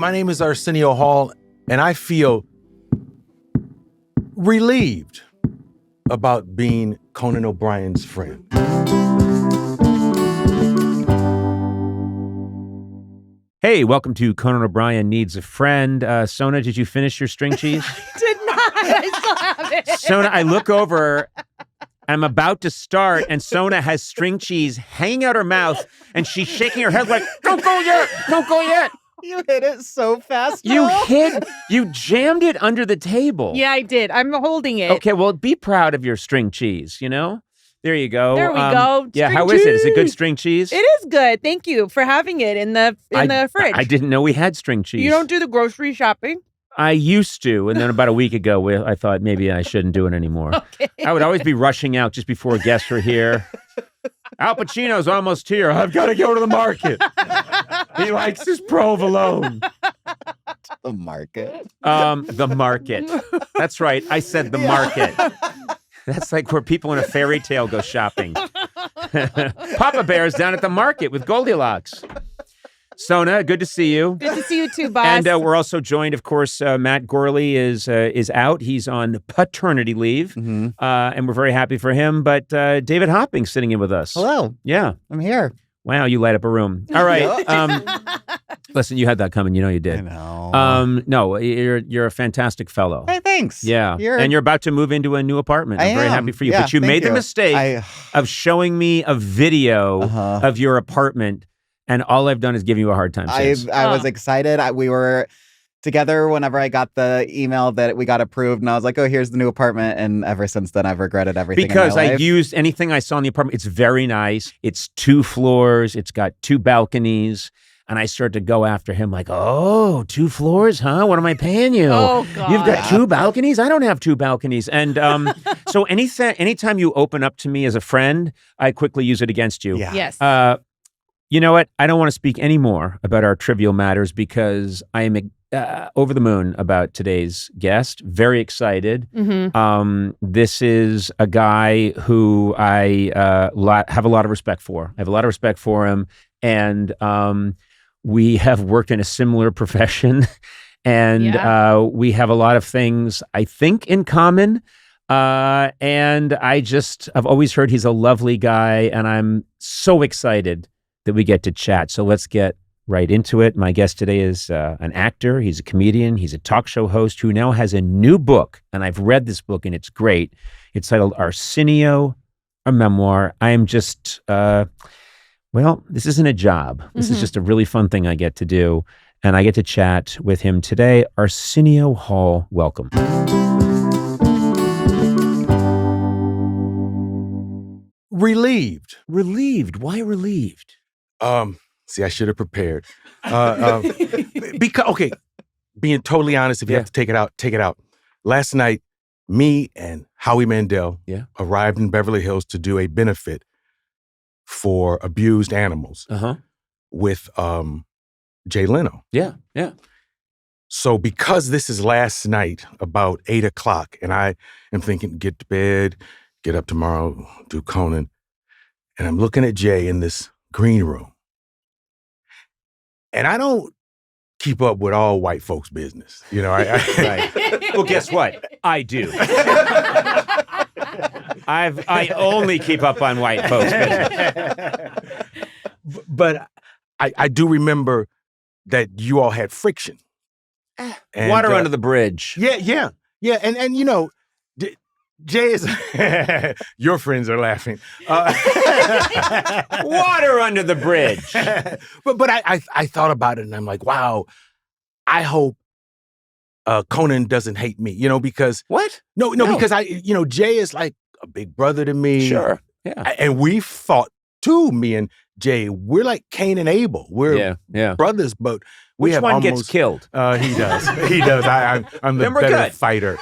My name is Arsenio Hall, and I feel relieved about being Conan O'Brien's friend. Hey, welcome to Conan O'Brien Needs a Friend. Sona, did you finish your string cheese? I did not. I still have it. Sona, I look over, I'm about to start, and Sona has string cheese hanging out her mouth, and she's shaking her head like, don't go yet, don't go yet. You hit it so fast. You jammed it under the table. Yeah, I did. I'm holding it. Okay, well, be proud of your string cheese, you know? There you go. There we go. Yeah, String how is it? Is it good cheese. string cheese? It is good. Thank you for having it in the fridge. I didn't know we had string cheese. You don't do the grocery shopping? I used to, and then about a week ago, I thought maybe I shouldn't do it anymore. Okay. I would always be rushing out just before guests were here. Al Pacino's almost here. I've got to go to the market. He likes his provolone. The market. The market. That's right. I said the market. That's like where people in a fairy tale go shopping. Papa Bear's down at the market with Goldilocks. Sona, good to see you. Good to see you too, boss. And we're also joined, of course, Matt Gourley is out. He's on paternity leave, and we're very happy for him. But David Hopping's sitting in with us. Hello. Yeah. I'm here. Wow, you light up a room. All right. Listen, you had that coming. You know you did. I know. No, you're a fantastic fellow. Hey, thanks. Yeah. And you're about to move into a new apartment. I'm very happy for you. Yeah, but you thank made the you. mistake of showing me a video of your apartment, and all I've done is give you a hard time since. I was excited. We were together whenever I got the email that we got approved, and I was like, oh, here's the new apartment. And ever since then, I've regretted everything Because in my I life. used anything I saw in the apartment. It's very nice. It's 2 floors. It's got 2 balconies. And I started to go after him like, oh, 2 floors, huh? What am I paying you? Oh, God. You've got 2 balconies? I don't have 2 balconies. And so anytime you open up to me as a friend, I quickly use it against you. Yeah. Yes. You know what? I don't want to speak anymore about our trivial matters because I am over the moon about today's guest. Very excited. This is a guy who I have a lot of respect for. I have a lot of respect for him. And we have worked in a similar profession. And we have a lot of things, I think, in common. And I've always heard he's a lovely guy. And I'm so excited that we get to chat. So let's get right into it. My guest today is an actor. He's a comedian. He's a talk show host who now has a new book. And I've read this book, and it's great. It's titled Arsenio, a Memoir. I am just, this isn't a job. This is just a really fun thing I get to do. And I get to chat with him today. Arsenio Hall, welcome. Relieved. Relieved? Why relieved? See, I should have prepared. Because, okay, being totally honest, if you have to take it out. Last night, me and Howie Mandel arrived in Beverly Hills to do a benefit for abused animals with Jay Leno. Yeah. So because this is last night, about 8 o'clock, and I am thinking, get to bed, get up tomorrow, do Conan, and I'm looking at Jay in this green room. And I don't keep up with all white folks' business. You know, Right. Well, guess what? I do. I only keep up on white folks' business. But I do remember that you all had friction. And, Water under the bridge. Yeah. And you know, Jay is, your friends are laughing. Water under the bridge. But I thought about it, and I'm like, wow, I hope Conan doesn't hate me, you know, because. What? No, because Jay is like a big brother to me. Sure. Yeah. And we fought too, me and Jay. We're like Cain and Abel. We're brothers, but we Which have one almost gets killed? He does. He does. I'm the Then we're better good. fighter.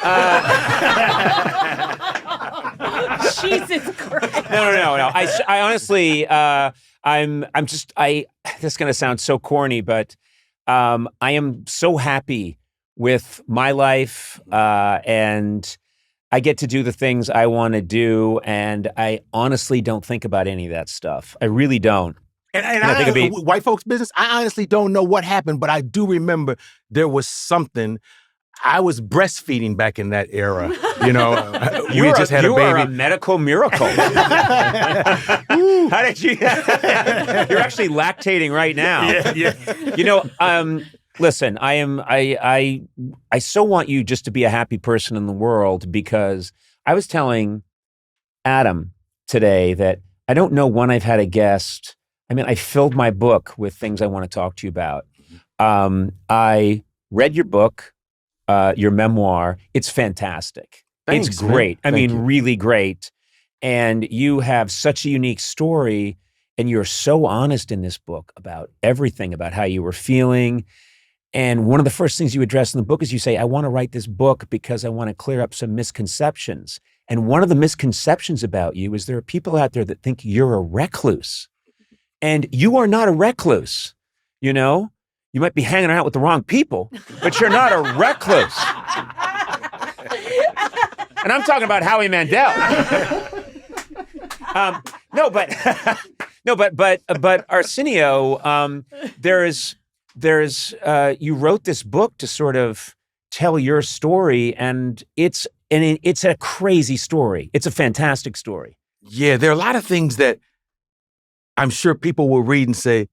Jesus Christ. No. I honestly, this is going to sound so corny, but I am so happy with my life, and I get to do the things I want to do, and I honestly don't think about any of that stuff. I really don't. White folks' business, I honestly don't know what happened, but I do remember there was something. I was breastfeeding back in that era. We just had a baby. You are a medical miracle. How did you? You're actually lactating right now. Yeah. Listen, I so want you just to be a happy person in the world, because I was telling Adam today that I don't know when I've had a guest. I mean, I filled my book with things I want to talk to you about. I read your book. Your memoir, it's fantastic. Thanks, it's great. Man. I mean, really great. And you have such a unique story, and you're so honest in this book about everything, about how you were feeling. And one of the first things you address in the book is you say, I want to write this book because I want to clear up some misconceptions. And one of the misconceptions about you is there are people out there that think you're a recluse. And you are not a recluse, You might be hanging out with the wrong people, but you're not a recluse. And I'm talking about Howie Mandel. But Arsenio, you wrote this book to sort of tell your story, and it's a crazy story. It's a fantastic story. Yeah, there are a lot of things that I'm sure people will read and say,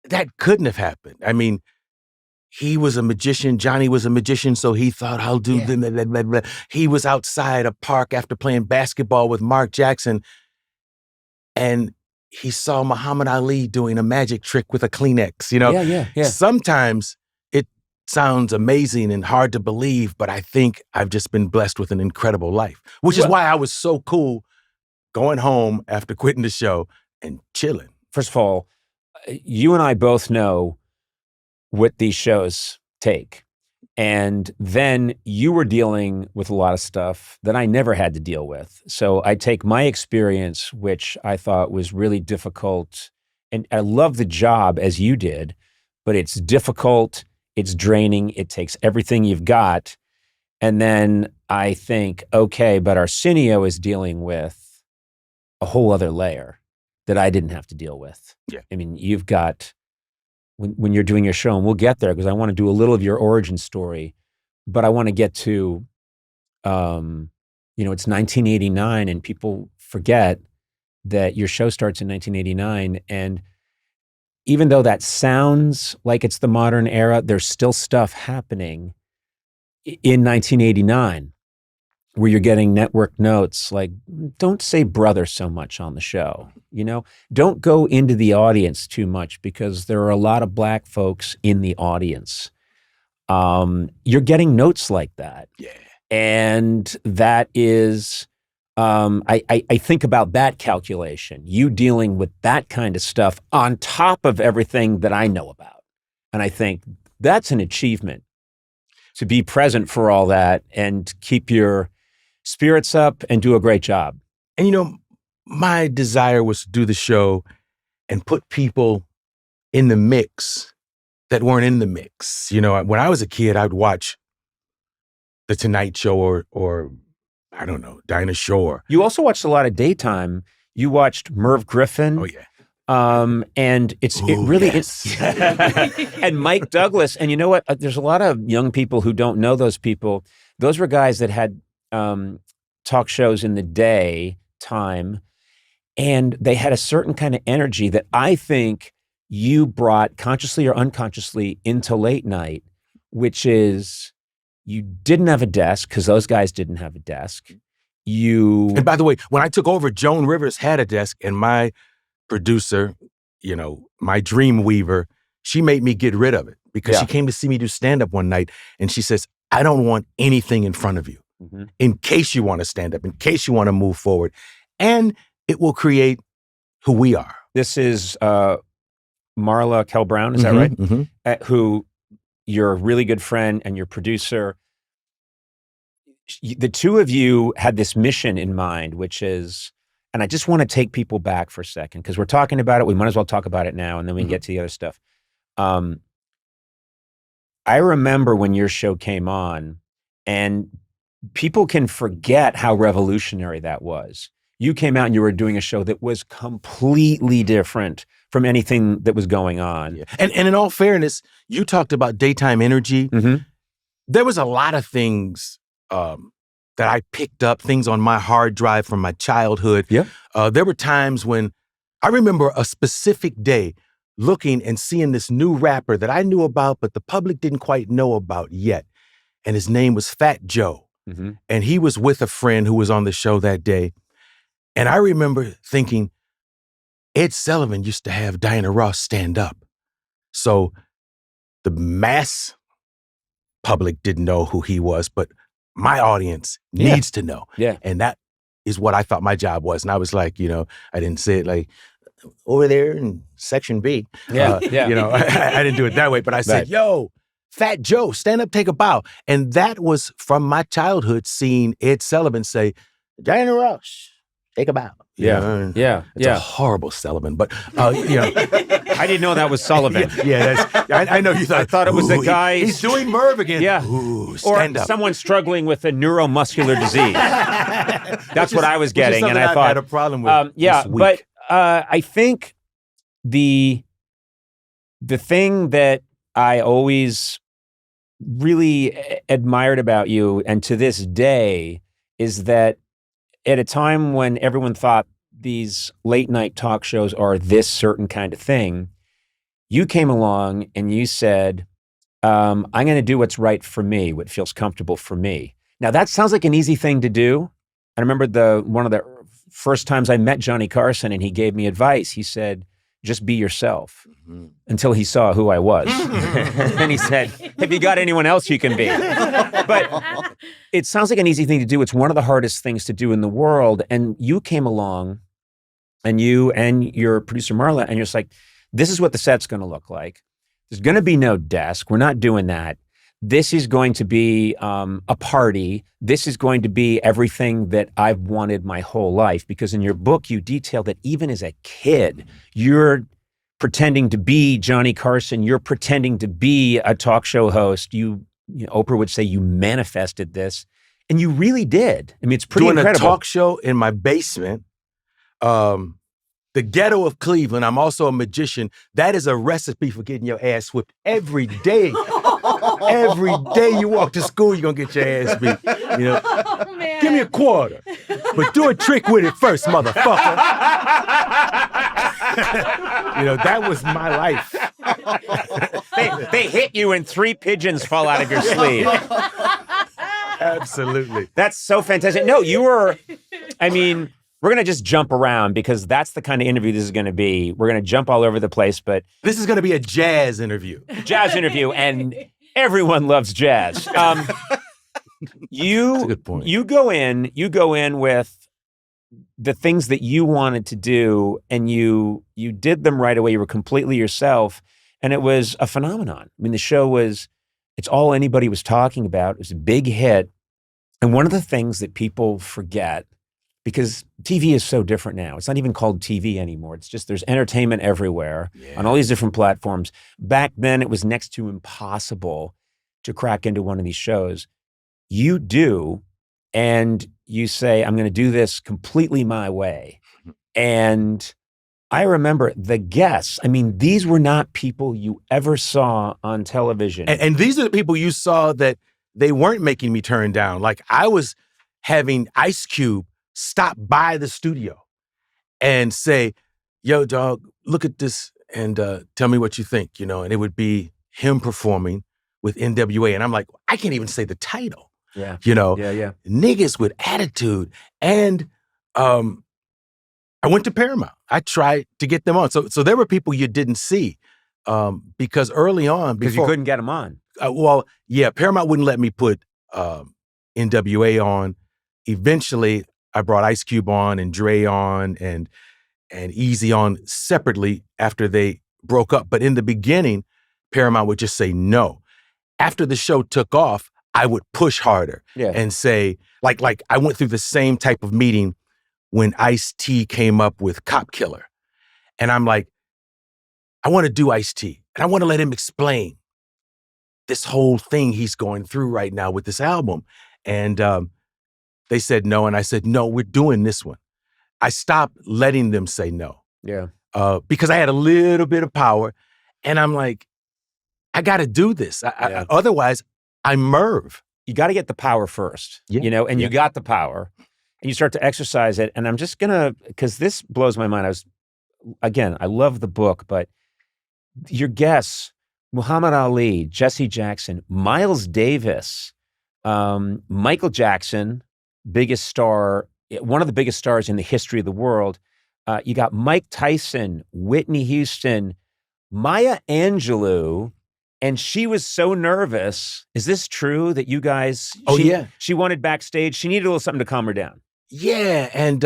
that couldn't have happened. I mean, he was a magician. Johnny was a magician, so he thought, I'll do blah, blah, blah, blah. He was outside a park after playing basketball with Mark Jackson, and he saw Muhammad Ali doing a magic trick with a Kleenex. Yeah. Sometimes it sounds amazing and hard to believe, but I think I've just been blessed with an incredible life, which is why I was so cool going home after quitting the show and chilling. First of all, you and I both know what these shows take. And then you were dealing with a lot of stuff that I never had to deal with. So I take my experience, which I thought was really difficult. And I love the job as you did, but it's difficult, it's draining, it takes everything you've got. And then I think, okay, but Arsenio is dealing with a whole other layer that I didn't have to deal with. Yeah. I mean, you've got, when you're doing your show, and we'll get there because I want to do a little of your origin story, but I want to get to, it's 1989 and people forget that your show starts in 1989. And even though that sounds like it's the modern era, there's still stuff happening in 1989 where you're getting network notes like, don't say brother so much on the show, Don't go into the audience too much because there are a lot of Black folks in the audience. You're getting notes like that. Yeah. And that is, I think about that calculation, you dealing with that kind of stuff on top of everything that I know about. And I think that's an achievement, to be present for all that and keep your spirits up and do a great job. And my desire was to do the show and put people in the mix that weren't in the mix. When I was a kid, I'd watch The Tonight Show or I don't know, Dinah Shore. You also watched a lot of daytime. You watched Merv Griffin. Oh, yeah. And it really is. And Mike Douglas. And you know what? There's a lot of young people who don't know those people. Those were guys that had talk shows in the daytime, and they had a certain kind of energy that I think you brought consciously or unconsciously into late night, which is you didn't have a desk because those guys didn't have a desk. And by the way, when I took over, Joan Rivers had a desk, and my producer, my dream weaver, she made me get rid of it because she came to see me do stand-up one night, and she says, I don't want anything in front of you. Mm-hmm. In case you want to stand up, in case you want to move forward. And it will create who we are. This is Marla Kell Brown, is that right? Mm-hmm. Who you're a really good friend and your producer. The two of you had this mission in mind, which is, and I just want to take people back for a second because we're talking about it. We might as well talk about it now and then we can get to the other stuff. I remember when your show came on, and people can forget how revolutionary that was. You came out and you were doing a show that was completely different from anything that was going on. Yeah. And in all fairness, you talked about daytime energy. Mm-hmm. There was a lot of things that I picked up, things on my hard drive from my childhood. Yeah. There were times when I remember a specific day looking and seeing this new rapper that I knew about, but the public didn't quite know about yet. And his name was Fat Joe. Mm-hmm. And he was with a friend who was on the show that day. And I remember thinking, Ed Sullivan used to have Diana Ross stand up. So the mass public didn't know who he was, but my audience needs to know. Yeah. And that is what I thought my job was. And I was like, I didn't say it like, over there in section B. Yeah. I didn't do it that way, but I said, Right. yo, Fat Joe, stand up, take a bow. And that was from my childhood, seeing Ed Sullivan say, Diana Ross, take a bow. Yeah. It's a horrible Sullivan, but I didn't know that was Sullivan. I know you thought. I thought it was the guy. He's doing Merv again. Yeah. Ooh, Or stand up. someone struggling with a neuromuscular disease. That's what I was getting, and I I've thought had a problem with. This week. but I think the thing that I always really admired about you, and to this day, is that at a time when everyone thought these late night talk shows are this certain kind of thing, you came along and you said, I'm going to do what's right for me, what feels comfortable for me. Now that sounds like an easy thing to do. I remember one of the first times I met Johnny Carson and he gave me advice. He said, just be yourself, until he saw who I was. And he said, have you got anyone else you can be? But it sounds like an easy thing to do. It's one of the hardest things to do in the world. And you came along, and you and your producer Marla, and you're just like, this is what the set's going to look like. There's going to be no desk. We're not doing that. This is going to be a party. This is going to be everything that I've wanted my whole life. Because in your book, you detail that even as a kid, you're pretending to be Johnny Carson. You're pretending to be a talk show host. Oprah would say you manifested this, and you really did. I mean, it's pretty doing incredible. a talk show in my basement. The ghetto of Cleveland. I'm also a magician. That is a recipe for getting your ass whipped every day. Every day you walk to school, you're gonna get your ass beat. Oh, man. Give me a quarter, but do a trick with it first, motherfucker. That was my life. They hit you and 3 pigeons fall out of your sleeve. Absolutely. That's so fantastic. No, we're going to just jump around because that's the kind of interview this is going to be. We're going to jump all over the place, but this is going to be a jazz interview. And everyone loves jazz. That's a good point. You go in with the things that you wanted to do, and you did them right away. You were completely yourself, and it was a phenomenon. I mean, the show it's all anybody was talking about. It was a big hit. And one of the things that people forget, because TV is so different now. It's not even called TV anymore. It's just there's entertainment everywhere on all these different platforms. Back then, it was next to impossible to crack into one of these shows. You do, and you say, I'm going to do this completely my way. And I remember the guests. I mean, these were not people you ever saw on television. And these are the people you saw that they weren't making me turn down. Like I was having Ice Cube stop by the studio and say, yo, dog, look at this and tell me what you think, and it would be him performing with NWA. And I'm like, I can't even say the title. Yeah. Niggas with attitude. And I went to Paramount. I tried to get them on. So there were people you didn't see because early on. Because you couldn't get them on. Paramount wouldn't let me put NWA on. Eventually, I brought Ice Cube on and Dre on and Easy on separately after they broke up. But in the beginning, Paramount would just say no. After the show took off, I would push harder and say, like I went through the same type of meeting when Ice-T came up with Cop Killer. And I'm like, I want to do Ice-T. And I want to let him explain this whole thing he's going through right now with this album. And they said no, and I said, no, we're doing this one. I stopped letting them say no. Yeah. because I had a little bit of power, and I'm like, I got to do this. Otherwise, I'm Merv. You got to get the power first, you know, and you got the power, and you start to exercise it. And I'm just because this blows my mind. I love the book, but your guests, Muhammad Ali, Jesse Jackson, Miles Davis, Michael Jackson, biggest star, one of the biggest stars in the history of the world. You got Mike Tyson, Whitney Houston, Maya Angelou, and she was so nervous. Is this true that you guys? She wanted backstage. She needed a little something to calm her down. Yeah, and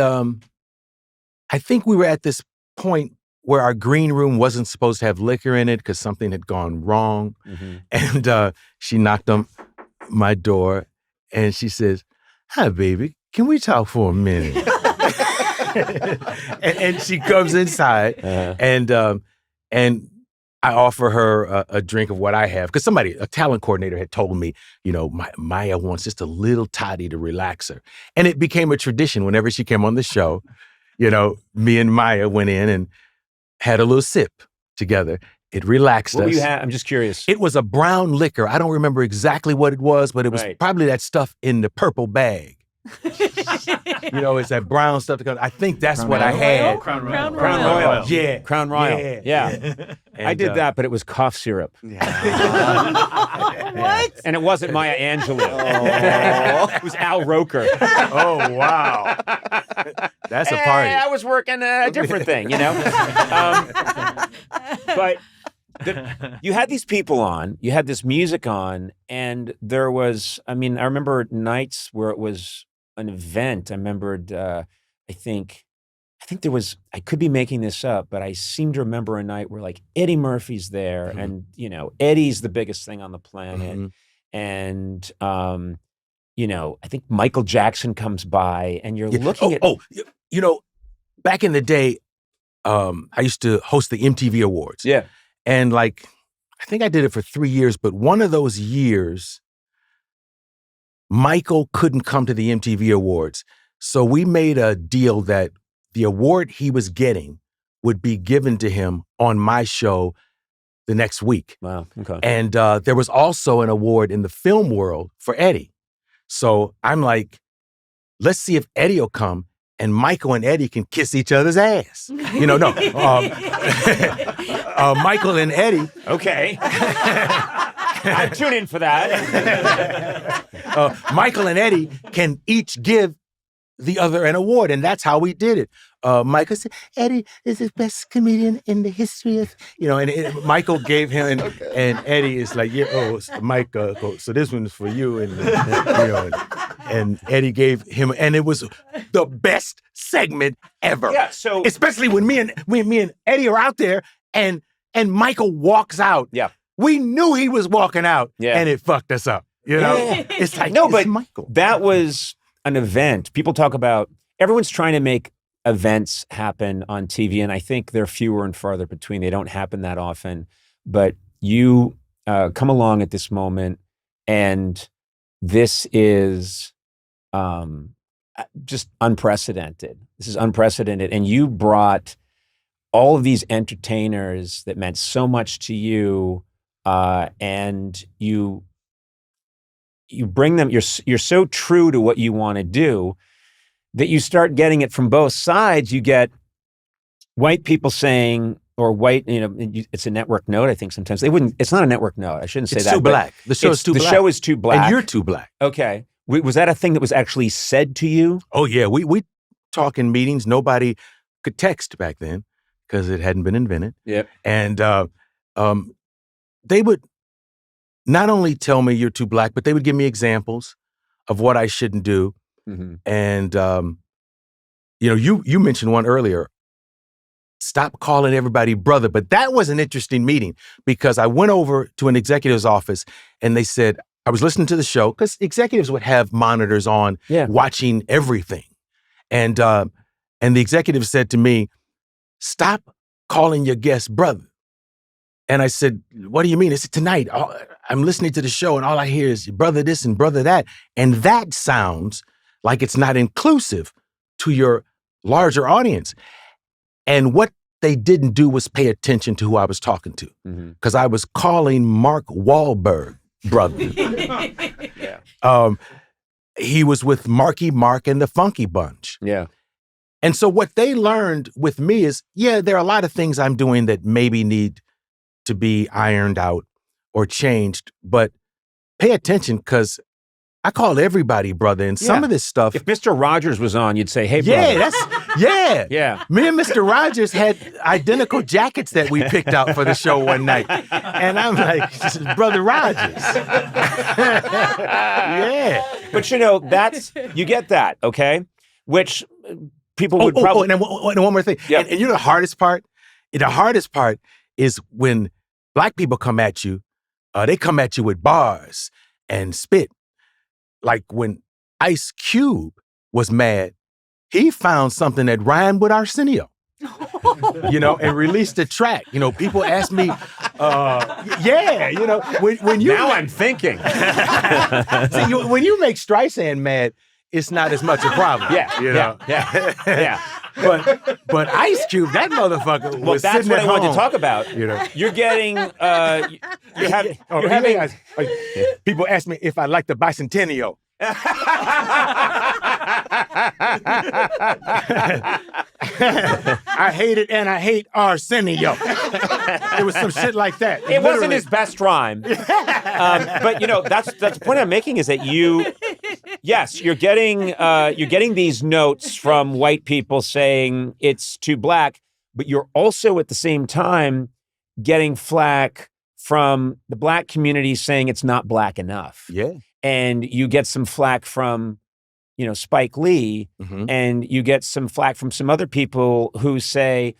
I think we were at this point where our green room wasn't supposed to have liquor in it because something had gone wrong. Mm-hmm. And she knocked on my door and she says, "Hi, baby, can we talk for a minute?" and she comes inside and I offer her a drink of what I have because a talent coordinator had told me, you know, Maya wants just a little toddy to relax her. And it became a tradition whenever she came on the show, you know, me and Maya went in and had a little sip together. It relaxed us. What you had? I'm just curious. It was a brown liquor. I don't remember exactly what it was, but it was probably that stuff in the purple bag. You know, it's that brown stuff. I think that's what I had. Crown Royal. Yeah. Crown Royal. Yeah. I did that, but it was cough syrup. What? And it wasn't Maya Angelou. It was Al Roker. Oh, wow. That's a party. I was working a different thing, you know? But you had these people on, you had this music on, and there was, I remember nights where it was an event. I remembered, I think there was, I could be making this up, but I seem to remember a night where like Eddie Murphy's there, mm-hmm. and, you know, Eddie's the biggest thing on the planet. Mm-hmm. And, you know, I think Michael Jackson comes by and you're looking at... You know, back in the day, I used to host the MTV Awards. Yeah. And like, I think I did it for 3 years, but one of those years, Michael couldn't come to the MTV Awards. So we made a deal that the award he was getting would be given to him on my show the next week. Wow, okay. And there was also an award in the film world for Eddie. So I'm like, let's see if Eddie will come and Michael and Eddie can kiss each other's ass. You know, no. Michael and Eddie. Okay. I'll tune in for that. Michael and Eddie can each give the other an award, and that's how we did it. Michael said, "Eddie is the best comedian in the history of," you know, and Michael gave him, and Eddie is like, "Yeah, Mike, so this one's for you," and you know, and Eddie gave him, and it was the best segment ever. Yeah, so especially when me and Eddie are out there, and Michael walks out. Yeah, we knew he was walking out, and it fucked us up. You know, it's like but Michael. That was an event. People talk about, everyone's trying to make events happen on TV, and I think they're fewer and farther between. They don't happen that often. But you come along at this moment, and this is just unprecedented. This is unprecedented. And you brought all of these entertainers that meant so much to you, and you bring them, you're so true to what you want to do that you start getting it from both sides. You get white people saying, or white, you know, it's a network note, I think sometimes. It's not a network note. I shouldn't say it's that. Too black. The show is too black. The show is too black. And you're too black. Okay. Was that a thing that was actually said to you? Oh, yeah. We talk in meetings. Nobody could text back then because it hadn't been invented. Yep. And they would not only tell me you're too black, but they would give me examples of what I shouldn't do. Mm-hmm. And, you know, you mentioned one earlier, stop calling everybody brother. But that was an interesting meeting because I went over to an executive's office and they said, I was listening to the show because executives would have monitors on watching everything. And the executive said to me, stop calling your guest brother. And I said, what do you mean? He said, tonight, I'm listening to the show and all I hear is brother this and brother that. And that sounds like it's not inclusive to your larger audience. And what they didn't do was pay attention to who I was talking to. Because I was calling Mark Wahlberg brother. He was with Marky Mark and the Funky Bunch. Yeah. And so what they learned with me is, there are a lot of things I'm doing that maybe need to be ironed out or changed, but pay attention because I call everybody brother, and some of this stuff. If Mr. Rogers was on, you'd say, "Hey, brother." Yeah. Me and Mr. Rogers had identical jackets that we picked out for the show one night, and I'm like, "This is Brother Rogers." Yeah. But you get that, okay? Which people would probably. And one more thing. Yeah. And you know the hardest part? The hardest part is when Black people come at you. They come at you with bars and spit. Like when Ice Cube was mad, he found something that rhymed with Arsenio, and released a track. People ask me, when you. Now I'm thinking. See, when you make Streisand mad, it's not as much a problem. Yeah. But Ice Cube, that motherfucker was that's sitting what at I wanted home. to talk about. You're getting, you're having. People ask me if I like the bicentennial. I hate it, and I hate Arsenio. It was some shit like that. It wasn't his best rhyme, but that's the point I'm making is that you're getting these notes from white people saying it's too Black, but you're also at the same time getting flack from the Black community saying it's not Black enough. Yeah. And you get some flack from, Spike Lee, and you get some flack from some other people who say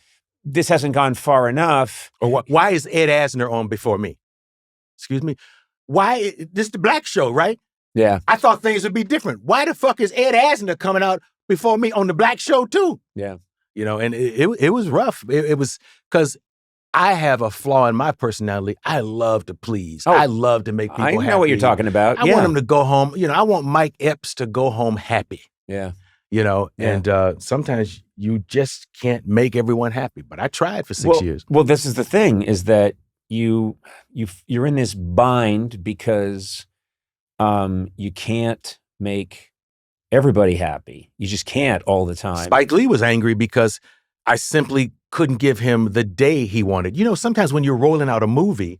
this hasn't gone far enough. Or why is Ed Asner on before me? Excuse me? Why? This is the Black show, right? Yeah. I thought things would be different. Why the fuck is Ed Asner coming out before me on the Black show too? Yeah. And it was rough. It was because I have a flaw in my personality. I love to please. I love to make people happy. I know what you're talking about. I want them to go home. I want Mike Epps to go home happy. Yeah. And sometimes you just can't make everyone happy. But I tried for 6 years. Well, this is the thing, is that you're in this bind because you can't make everybody happy. You just can't all the time. Spike Lee was angry because I simply couldn't give him the day he wanted. Sometimes when you're rolling out a movie,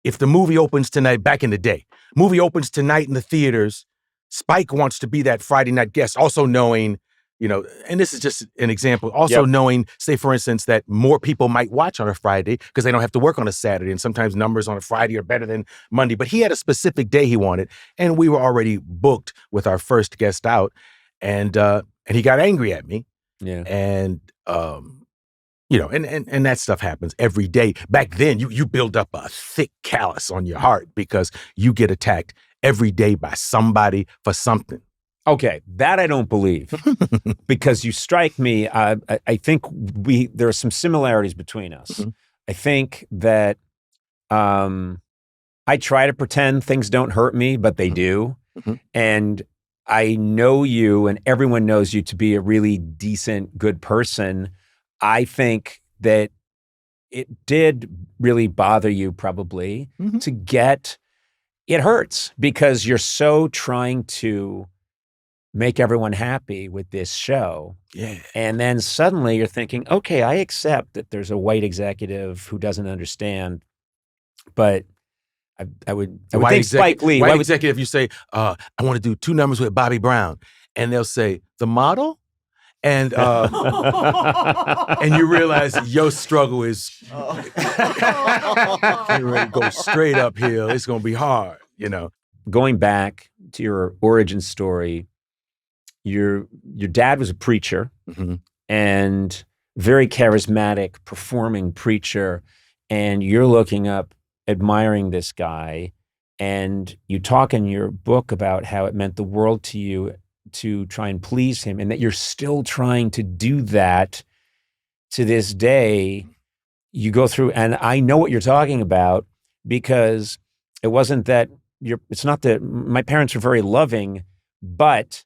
if the movie opens tonight, back in the day, movie opens tonight in the theaters, Spike wants to be that Friday night guest, also knowing, and this is just an example, also knowing, say, for instance, that more people might watch on a Friday because they don't have to work on a Saturday, and sometimes numbers on a Friday are better than Monday. But he had a specific day he wanted, and we were already booked with our first guest out, and he got angry at me. Yeah. And and that stuff happens every day. Back then, you build up a thick callus on your heart because you get attacked every day by somebody for something. Okay, that I don't believe, because you strike me. I think there are some similarities between us. I think that I try to pretend things don't hurt me, but they do. And I know you, and everyone knows you to be a really decent, good person. I think that it did really bother you probably to get, it hurts because you're so trying to make everyone happy with this show. Yeah. And then suddenly you're thinking, okay, I accept that there's a white executive who doesn't understand, but I would think Spike Lee. White executive, you say, I want to do 2 numbers with Bobby Brown. And they'll say, the model? And and you realize your struggle is ready to go straight uphill. It's going to be hard, Going back to your origin story, your dad was a preacher and very charismatic, performing preacher, and you're looking up, admiring this guy, and you talk in your book about how it meant the world to you to try and please him, and that you're still trying to do that to this day. You go through, and I know what you're talking about, because it wasn't that it's not that my parents were very loving, but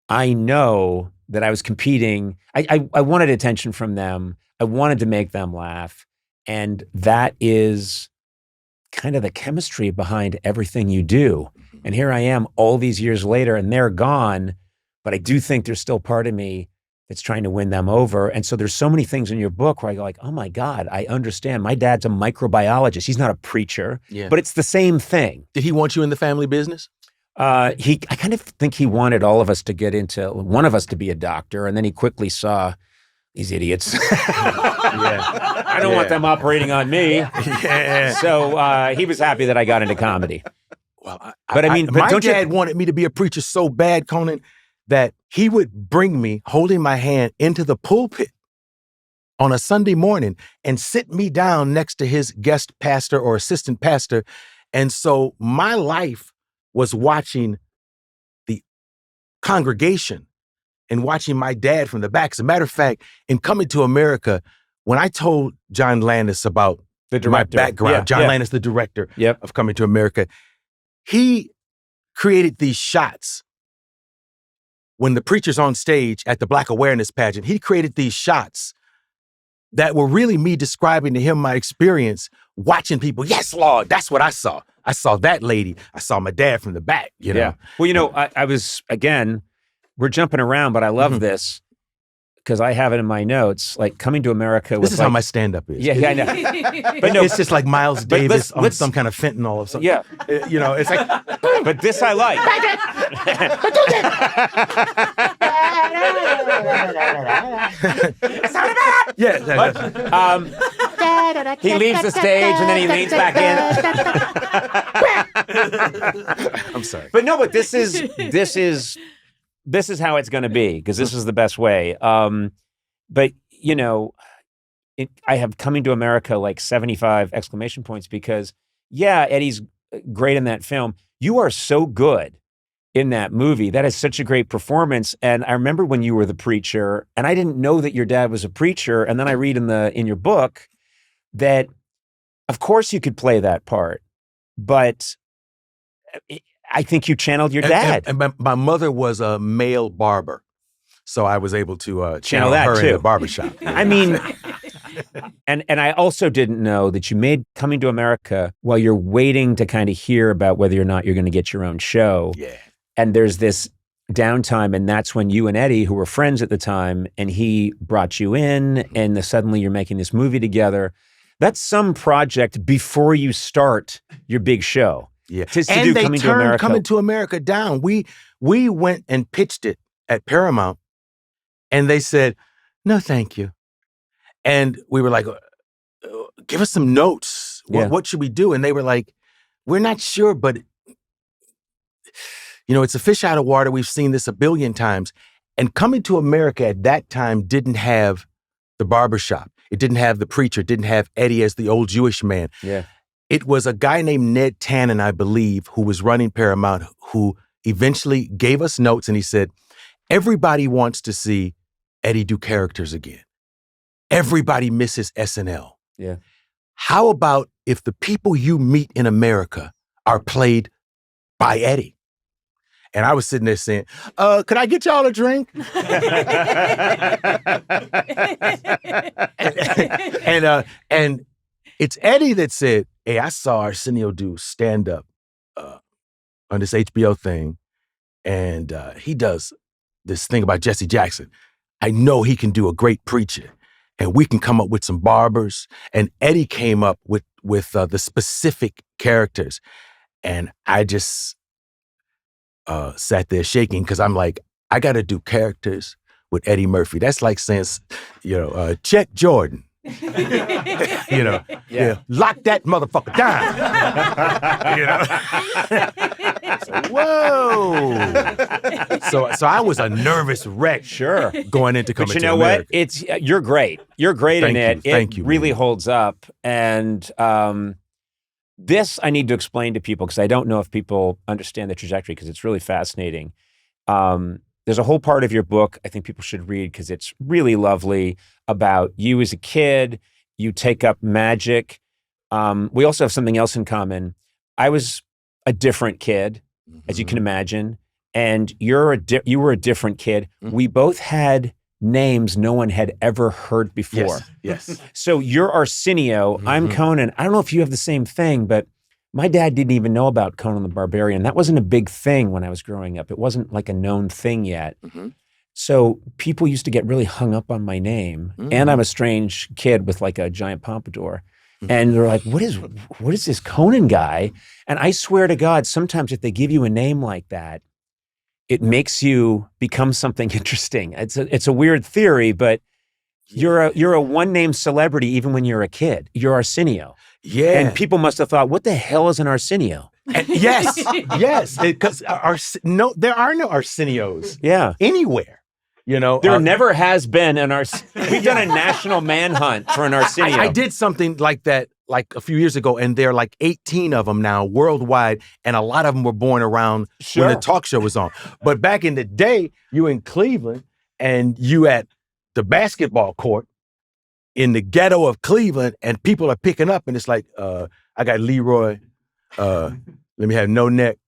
I know that I was competing. I wanted attention from them. I wanted to make them laugh. And that is kind of the chemistry behind everything you do. And here I am all these years later and they're gone, but I do think there's still part of me that's trying to win them over. And so there's so many things in your book where I go like, oh my God, I understand. My dad's a microbiologist. He's not a preacher, but it's the same thing. Did he want you in the family business? I kind of think he wanted all of us to get into, one of us to be a doctor. And then he quickly saw these idiots. I don't want them operating on me. So he was happy that I got into comedy. Well, but my dad wanted me to be a preacher so bad, Conan, that he would bring me holding my hand into the pulpit on a Sunday morning and sit me down next to his guest pastor or assistant pastor. And so my life was watching the congregation and watching my dad from the back. As a matter of fact, in Coming to America, when I told John Landis about my background, John Landis, the director of Coming to America, he created these shots. When the preacher's on stage at the Black Awareness pageant, he created these shots that were really me describing to him my experience watching people. Yes, Lord, that's what I saw. I saw that lady. I saw my dad from the back, you know? Well, I was, again, we're jumping around, but I love this because I have it in my notes, like Coming to America. This is how my stand-up is. Yeah, I know. But no, it's just like Miles Davis on some kind of fentanyl or something. Yeah. It's like. But this I like. He leaves the stage and then he leans back in. I'm sorry. But no, but this is how it's going to be because this is the best way. But I have Coming to America like 75 exclamation points because Eddie's great in that film. You are so good in that movie. That is such a great performance. And I remember when you were the preacher, and I didn't know that your dad was a preacher. And then I read in your book that, of course, you could play that part, but I think you channeled your dad. And my mother was a male barber, so I was able to channel that her too. in the barbershop. I mean, and I also didn't know that you made Coming to America while you're waiting to kind of hear about whether or not you're going to get your own show. Yeah. And there's this downtime, and that's when you and Eddie, who were friends at the time, and he brought you in, and suddenly you're making this movie together. That's some project before you start your big show. Yeah. And they turned Coming to America down. We went and pitched it at Paramount, and they said, no, thank you. And we were like, give us some notes. What should we do? And they were like, we're not sure, but it's a fish out of water. We've seen this a billion times. And Coming to America at that time didn't have the barbershop. It didn't have the preacher. It didn't have Eddie as the old Jewish man. Yeah. It was a guy named Ned Tannen, I believe, who was running Paramount, who eventually gave us notes, and he said, everybody wants to see Eddie do characters again. Everybody misses SNL. Yeah. How about if the people you meet in America are played by Eddie? And I was sitting there saying, could I get y'all a drink? and it's Eddie that said, hey, I saw Arsenio do stand-up on this HBO thing, and he does this thing about Jesse Jackson. I know he can do a great preacher, and we can come up with some barbers. And Eddie came up with the specific characters, and I just sat there shaking because I'm like, I got to do characters with Eddie Murphy. That's like saying, Chet Jordan. Lock that motherfucker down. Whoa. So I was a nervous wreck. Sure. Going into Coming to America. But you know what? You're great. You're great in it. Thank you. It really holds up. And this I need to explain to people because I don't know if people understand the trajectory because it's really fascinating. There's a whole part of your book I think people should read because it's really lovely about you as a kid. You take up magic. We also have something else in common. I was a different kid, as you can imagine. and you were a different kid. We both had names no one had ever heard before. Yes. So you're Arsenio, I'm Conan. I don't know if you have the same thing, but my dad didn't even know about Conan the Barbarian. That wasn't a big thing when I was growing up. It wasn't like a known thing yet. So people used to get really hung up on my name. And I'm a strange kid with like a giant pompadour. And they're like, what is this Conan guy? And I swear to God, sometimes if they give you a name like that, it makes you become something interesting. It's a weird theory, but you're a one-name celebrity even when you're a kid. You're Arsenio. Yeah. And people must have thought, what the hell is an Arsenio? And yes, because there are no Arsenios anywhere. You know, there never has been an Arsenio. We've done a national manhunt for an Arsenio. I did something like that like a few years ago, and there are like 18 of them now worldwide, and a lot of them were born around when the talk show was on. But back in the day, you in Cleveland, and you at the basketball court in the ghetto of Cleveland, and people are picking up, and it's like, I got Leroy, let me have No Neck,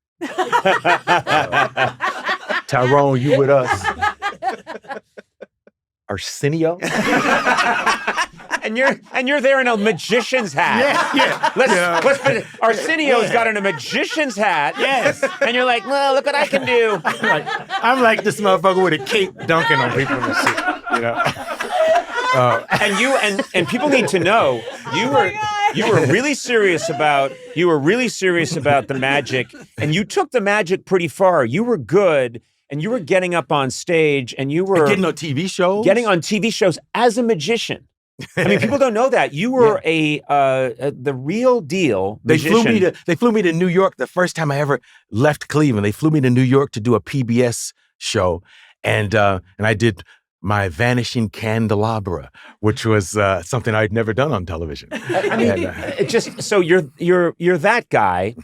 Tyrone, you with us, Arsenio, and you're there in a magician's hat. Let's put it, Arsenio's got in a magician's hat. Yes, and you're like, well, look what I can do. I'm like this motherfucker with a cape dunking on people and shit. You know. And people need to know you were really serious about the magic, and you took the magic pretty far. You were good, and you were getting up on stage, and you were getting on TV shows. Getting on TV shows as a magician. I mean, people don't know that you were the real deal magician. They flew me to New York the first time I ever left Cleveland. They flew me to New York to do a PBS show, and I did my Vanishing Candelabra, which was something I'd never done on television. I mean, it just so you're that guy,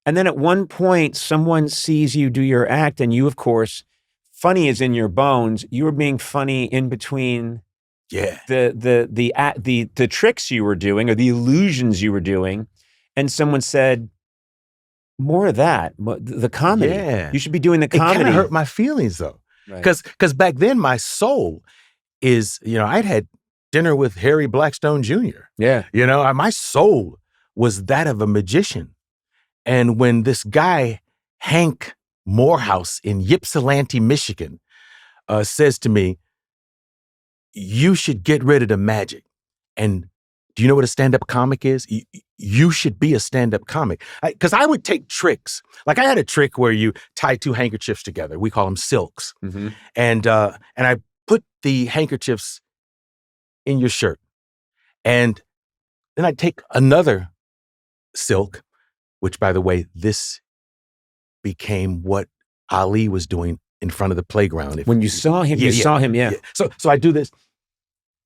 and then at one point someone sees you do your act, and you, of course, funny is in your bones. You were being funny in between. Yeah. The tricks you were doing or the illusions you were doing, and someone said, more of that, the comedy. Yeah. You should be doing the comedy. It kind of hurt my feelings though. Because back then my soul is, I'd had dinner with Harry Blackstone Jr. Yeah. My soul was that of a magician. And when this guy, Hank Morehouse in Ypsilanti, Michigan, says to me, you should get rid of the magic. And do you know what a stand-up comic is? You should be a stand-up comic. Because I would take tricks. Like I had a trick where you tie two handkerchiefs together. We call them silks. Mm-hmm. And I put the handkerchiefs in your shirt. And then I'd take another silk, which, by the way, this became what Ali was doing in front of the playground. When you saw him, you saw him. So I do this.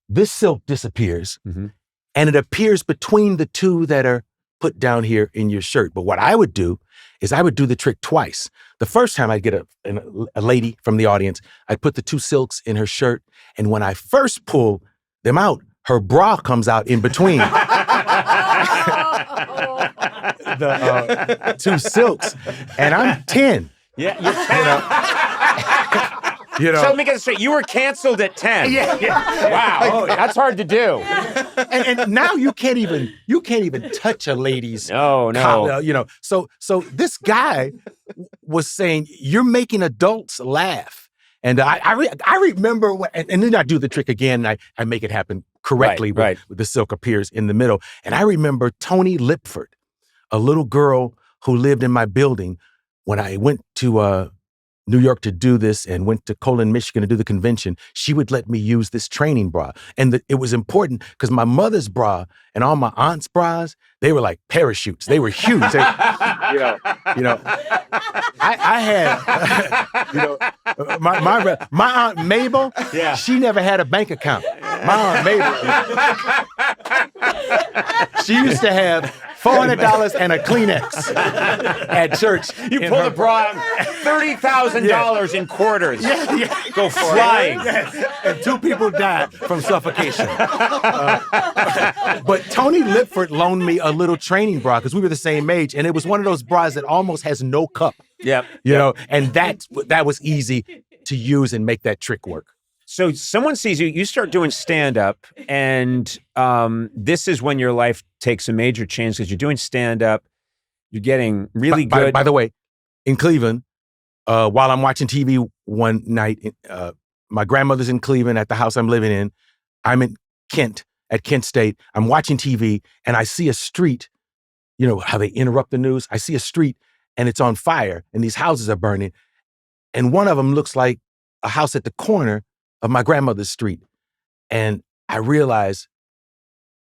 This silk disappears. Mm-hmm. And it appears between the two that are put down here in your shirt. But what I would do is I would do the trick twice. The first time I'd get a lady from the audience, I'd put the two silks in her shirt. And when I first pull them out, her bra comes out in between the two silks. And I'm 10. Yeah, you're 10. So let me get this straight. You were canceled at 10. Yeah. Wow, that's hard to do. And now you can't even touch a lady's. No. Collar, So this guy was saying, "You're making adults laugh," and I remember, and then I do the trick again. And I make it happen correctly. Right. The silk appears in the middle, and I remember Tony Lipford, a little girl who lived in my building, when I went to New York to do this and went to Coland, Michigan to do the convention, she would let me use this training bra. And it was important because my mother's bra and all my aunt's bras, they were like parachutes. They were huge. I had, my Aunt Mabel, she never had a bank account. My Aunt Mabel, she used to have $400 and a Kleenex at church. You pull the bra out, $30,000 in quarters. Go flying. And 2 people died from suffocation. But Tony Lipford loaned me a little training bra because we were the same age, and it was one of those bras that almost has no cup. Yep. You know, and that was easy to use and make that trick work. So someone sees you, you start doing stand-up, and this is when your life takes a major change because you're doing stand-up, you're getting really good. By the way, in Cleveland, while I'm watching TV one night, my grandmother's in Cleveland at the house I'm living in. I'm in Kent, at Kent State. I'm watching TV, and I see a street, you know, how they interrupt the news. I see a street, and it's on fire, and these houses are burning. And one of them looks like a house at the corner of my grandmother's street. And I realize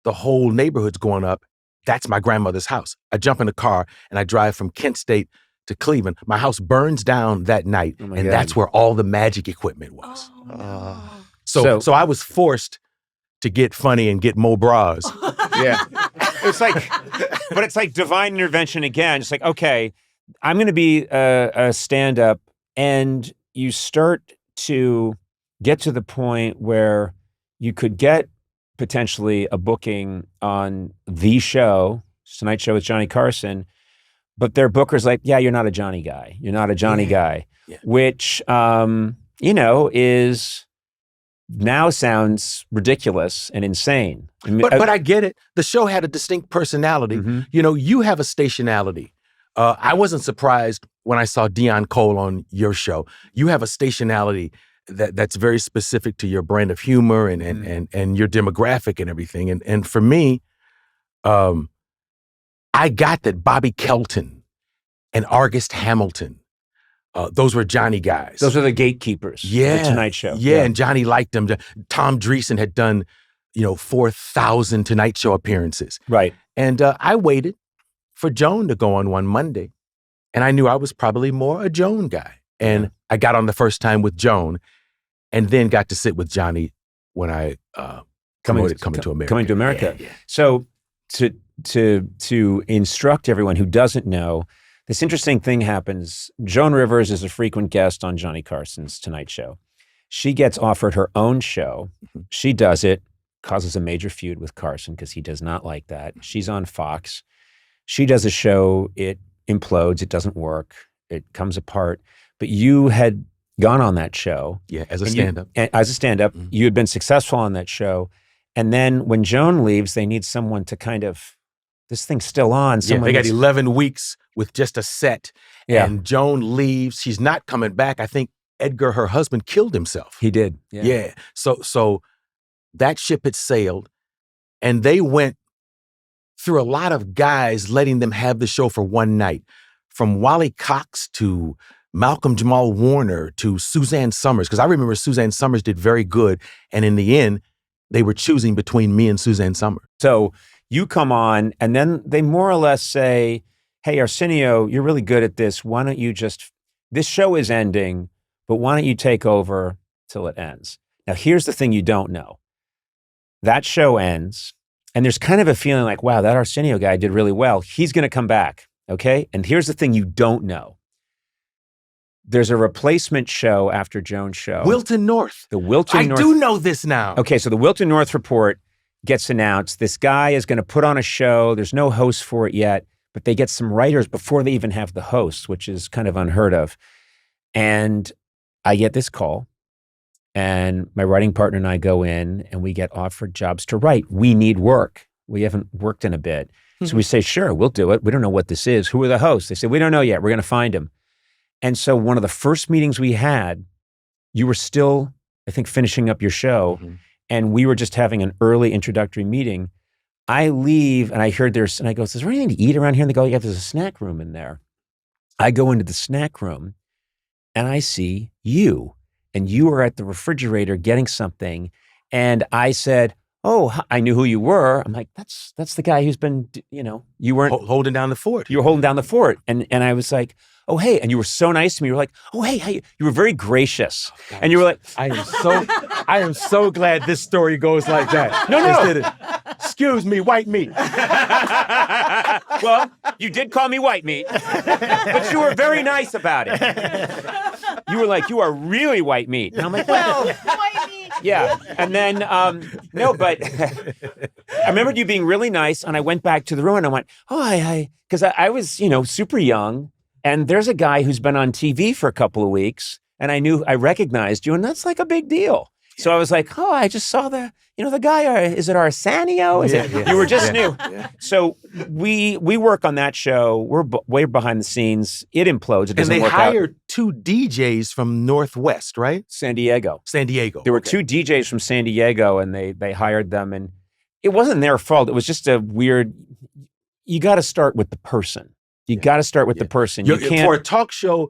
the whole neighborhood's going up. That's my grandmother's house. I jump in the car and I drive from Kent State to Cleveland. My house burns down that night. And God. That's where all the magic equipment was. So I was forced to get funny and get more bras. Yeah. It's like divine intervention again. It's like, okay, I'm going to be a stand-up, and you start to get to the point where you could get potentially a booking on the show, Tonight Show with Johnny Carson, but their booker's like, yeah, you're not a Johnny guy. You're not a Johnny guy, which, you know, is now sounds ridiculous and insane. I mean, but I get it. The show had a distinct personality. Mm-hmm. You know, you have a stationality. I wasn't surprised when I saw Dion Cole on your show. You have a stationality that's very specific to your brand of humor and your demographic and everything. And for me, I got that Bobby Kelton and August Hamilton, those were Johnny guys. Those are the gatekeepers. Yeah. Of the Tonight Show. Yeah, and Johnny liked them. Tom Dreesen had done, 4,000 Tonight Show appearances. Right. And I waited for Joan to go on one Monday. And I knew I was probably more a Joan guy. And I got on the first time with Joan, and then got to sit with Johnny when I Coming to America. Coming to America. Yeah. So to instruct everyone who doesn't know, this interesting thing happens. Joan Rivers is a frequent guest on Johnny Carson's Tonight Show. She gets offered her own show. Mm-hmm. She does it, causes a major feud with Carson because he does not like that. She's on Fox. She does a show. It implodes. It doesn't work. It comes apart. But you had gone on that show. Yeah, as a stand-up. Mm-hmm. You had been successful on that show. And then when Joan leaves, they need someone to kind of, this thing's still on. They got 11 weeks with just a set. Yeah. And Joan leaves. She's not coming back. I think Edgar, her husband, killed himself. He did. Yeah. So that ship had sailed, and they went through a lot of guys letting them have the show for one night. From Wally Cox to Malcolm Jamal Warner to Suzanne Summers, because I remember Suzanne Summers did very good. And in the end, they were choosing between me and Suzanne Summers. So you come on, and then they more or less say, hey, Arsenio, you're really good at this. Why don't you this show is ending, but why don't you take over till it ends? Now, here's the thing you don't know. That show ends, and there's kind of a feeling like, wow, that Arsenio guy did really well. He's going to come back, okay? And here's the thing you don't know. There's a replacement show after Joan's show. Wilton North. The Wilton North. I do know this now. Okay, so the Wilton North report gets announced. This guy is going to put on a show. There's no host for it yet, but they get some writers before they even have the host, which is kind of unheard of. And I get this call, and my writing partner and I go in, and we get offered jobs to write. We need work. We haven't worked in a bit. So we say, sure, we'll do it. We don't know what this is. Who are the hosts? They say, we don't know yet. We're going to find them. And so one of the first meetings we had, you were still, I think, finishing up your show, and we were just having an early introductory meeting. I leave, and I heard and I go, is there anything to eat around here? And they go, yeah, there's a snack room in there. I go into the snack room, and I see you, and you were at the refrigerator getting something, and I said, oh, I knew who you were. I'm like, that's the guy who's been, you weren't holding down the fort. You were holding down the fort. And I was like, oh, hey. And you were so nice to me. You were like, oh, hey. You were very gracious. Oh, and you were like, I am so glad this story goes like that. No. excuse me, white meat. Well, you did call me white meat, but you were very nice about it. You were like, you are really white meat. And I'm like, well, White meat. yeah. And then, no, but I remembered you being really nice, and I went back to the room and I went, oh, because I was, super young, and there's a guy who's been on TV for a couple of weeks, and I recognized you, and that's like a big deal. So I was like, oh, I just saw the guy, is it Arsenio? You were just new. Yeah. So we work on that show. We're way behind the scenes. It implodes. It doesn't work out. And they hired 2 DJs from Northwest, right? San Diego. There were 2 DJs from San Diego, and they hired them. And it wasn't their fault. It was just a weird, you got to start with the person. You got to start with the person. You can't. For a talk show,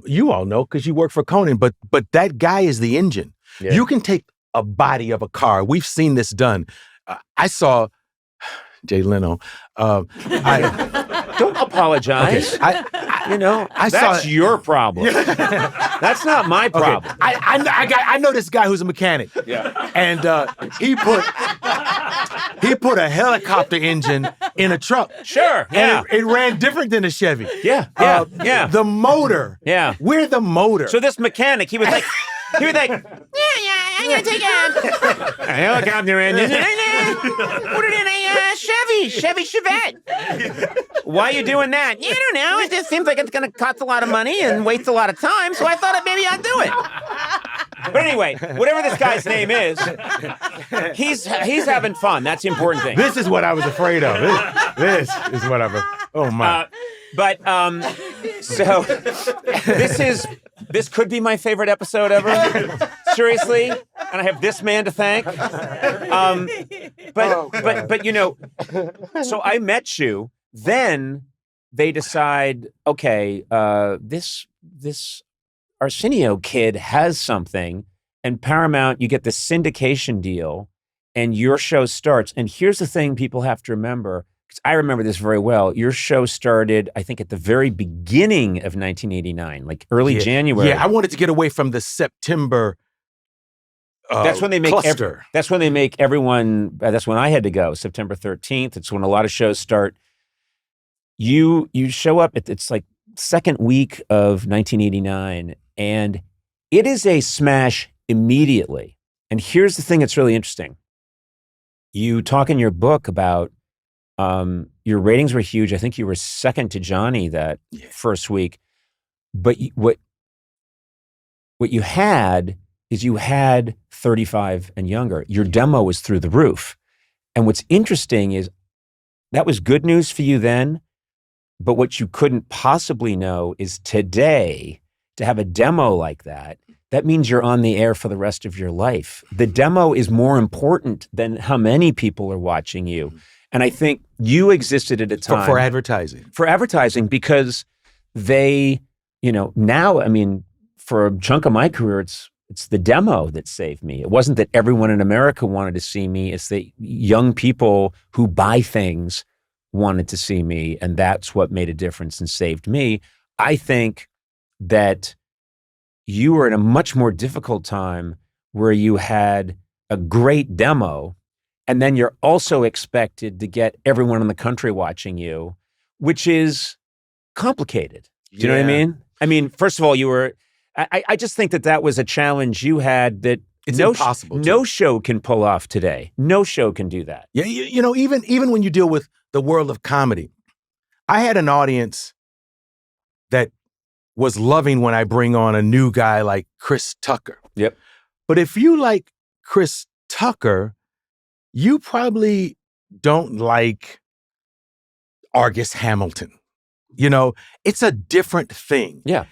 you all know because you work for Conan, but that guy is the engine. Yeah. You can take a body of a car. We've seen this done. I saw Jay Leno. Don't apologize. Okay. That's your problem. That's not my problem. Okay. I know this guy who's a mechanic. Yeah. And he put a helicopter engine in a truck. Sure. Yeah. And it ran different than a Chevy. Yeah. The motor. Yeah. We're the motor. So this mechanic, he was like, I'm gonna take a helicopter engine. Put it in a Chevy Chevette. Why are you doing that? I don't know. It just seems like it's gonna cost a lot of money and waste a lot of time, so I thought maybe I'd do it. But anyway, whatever this guy's name is, he's having fun. That's the important thing. This is what I was afraid of. This is whatever. Oh my. So this could be my favorite episode ever. Seriously, and I have this man to thank. But so I met you. Then they decide, okay, this Arsenio kid has something, and Paramount, you get the syndication deal, and your show starts. And here's the thing people have to remember. I remember this very well. Your show started, I think, at the very beginning of 1989, like early January. Yeah, I wanted to get away from the September that's when they make cluster. That's when they make everyone. That's when I had to go. September 13th. It's when a lot of shows start. You show up. It's like second week of 1989, and it is a smash immediately. And here's the thing that's really interesting. You talk in your book about. Your ratings were huge. I think you were second to Johnny that first week. But what you had is you had 35 and younger. Your demo was through the roof. And what's interesting is that was good news for you then, but what you couldn't possibly know is today, to have a demo like that means you're on the air for the rest of your life. The demo is more important than how many people are watching you. And I think you existed at a time. For advertising. For advertising, because they, now, I mean, for a chunk of my career, it's the demo that saved me. It wasn't that everyone in America wanted to see me. It's that young people who buy things wanted to see me. And that's what made a difference and saved me. I think that you were in a much more difficult time where you had a great demo. And then you're also expected to get everyone in the country watching you, which is complicated. Do you know what I mean? I mean, first of all, you were, I just think that was a challenge you had that it's impossible. No show can pull off today. No show can do that. Yeah, even when you deal with the world of comedy, I had an audience that was loving when I bring on a new guy like Chris Tucker. Yep. But if you like Chris Tucker, you probably don't like Argus Hamilton. It's a different thing. Yeah.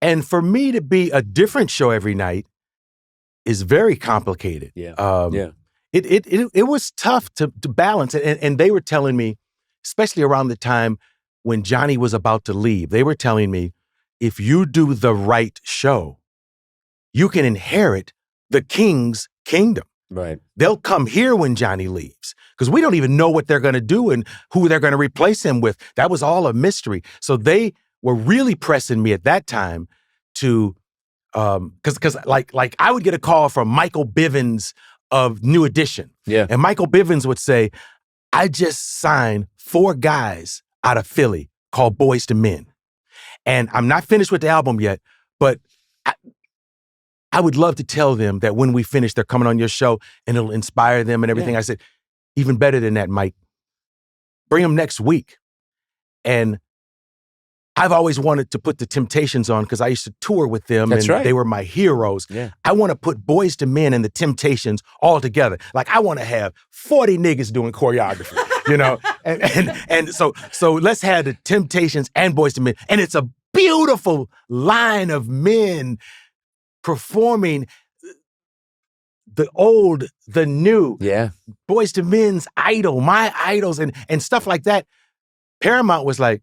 And for me to be a different show every night is very complicated. Yeah. It was tough to balance. And they were telling me, especially around the time when Johnny was about to leave, they were telling me, if you do the right show, you can inherit the king's kingdom. Right. They'll come here when Johnny leaves because we don't even know what they're going to do and who they're going to replace him with. That was all a mystery. So they were really pressing me at that time to, because like I would get a call from Michael Bivins of New Edition. Yeah. And Michael Bivins would say, I just signed 4 guys out of Philly called Boys to Men. And I'm not finished with the album yet, but I would love to tell them that when we finish, they're coming on your show and it'll inspire them and everything. I said, even better than that, Mike, bring them next week. And I've always wanted to put the Temptations on because I used to tour with them and they were my heroes. Yeah. I want to put Boys to Men and the Temptations all together. Like I want to have 40 niggas doing choreography, you know? And so let's have the Temptations and Boys to Men. And it's a beautiful line of men performing the old, the new. Yeah. Boys to Men's idol, my idols and stuff like that. Paramount was like,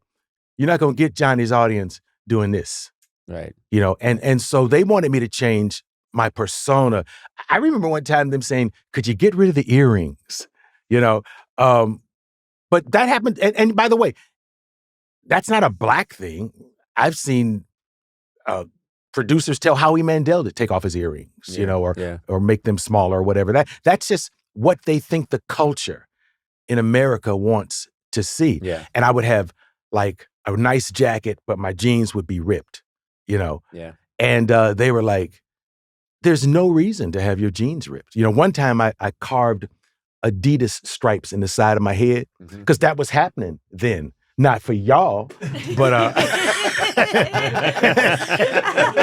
you're not going to get Johnny's audience doing this. Right. You know, and so they wanted me to change my persona. I remember one time them saying, could you get rid of the earrings? You know, but that happened. And by the way, that's not a black thing. I've seen producers tell Howie Mandel to take off his earrings, you know, or make them smaller or whatever. That's just what they think the culture in America wants to see. Yeah. And I would have like a nice jacket, but my jeans would be ripped, you know? Yeah. And they were like, there's no reason to have your jeans ripped. You know, one time I carved Adidas stripes in the side of my head because that was happening then. Not for y'all, but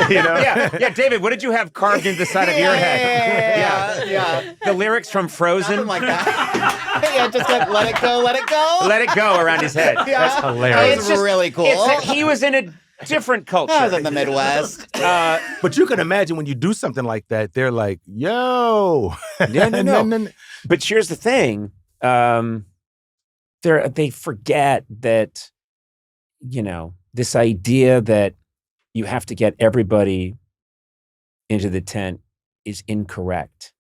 you know? Yeah, David, what did you have carved into the side of your head? Yeah. The lyrics from Frozen? Something like that. Just like, let it go, let it go. Let it go around his head. Yeah. That's hilarious. It's just really cool. He was in a different culture. I was in the Midwest. But you can imagine when you do something like that, they're like, yo. No. But here's the thing. They forget that, you know, this idea that you have to get everybody into the tent is incorrect.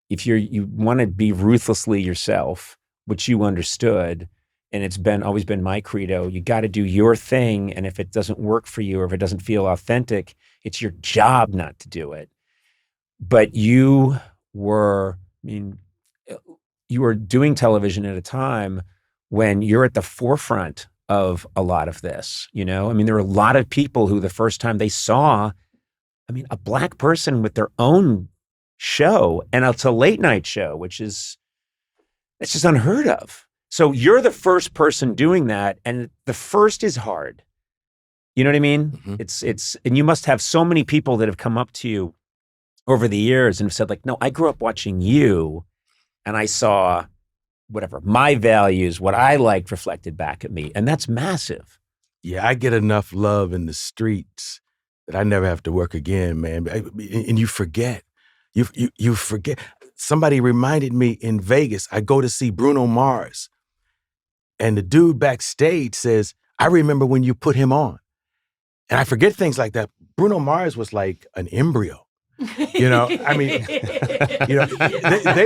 If you want to be ruthlessly yourself, which you understood, and it's always been my credo, you got to do your thing. And if it doesn't work for you or if it doesn't feel authentic, it's your job not to do it. But you were doing television at a time when you're at the forefront of a lot of this, you know? I mean, there were a lot of people who the first time they saw, a black person with their own show, and it's a late night show, it's just unheard of. So you're the first person doing that, and the first is hard. You know what I mean? Mm-hmm. And you must have so many people that have come up to you over the years and have said like, no, I grew up watching you, and I saw whatever, my values, what I liked reflected back at me. And that's massive. Yeah, I get enough love in the streets that I never have to work again, man. And you forget. You forget. Somebody reminded me in Vegas, I go to see Bruno Mars. And the dude backstage says, I remember when you put him on. And I forget things like that. Bruno Mars was like an embryo. You know, they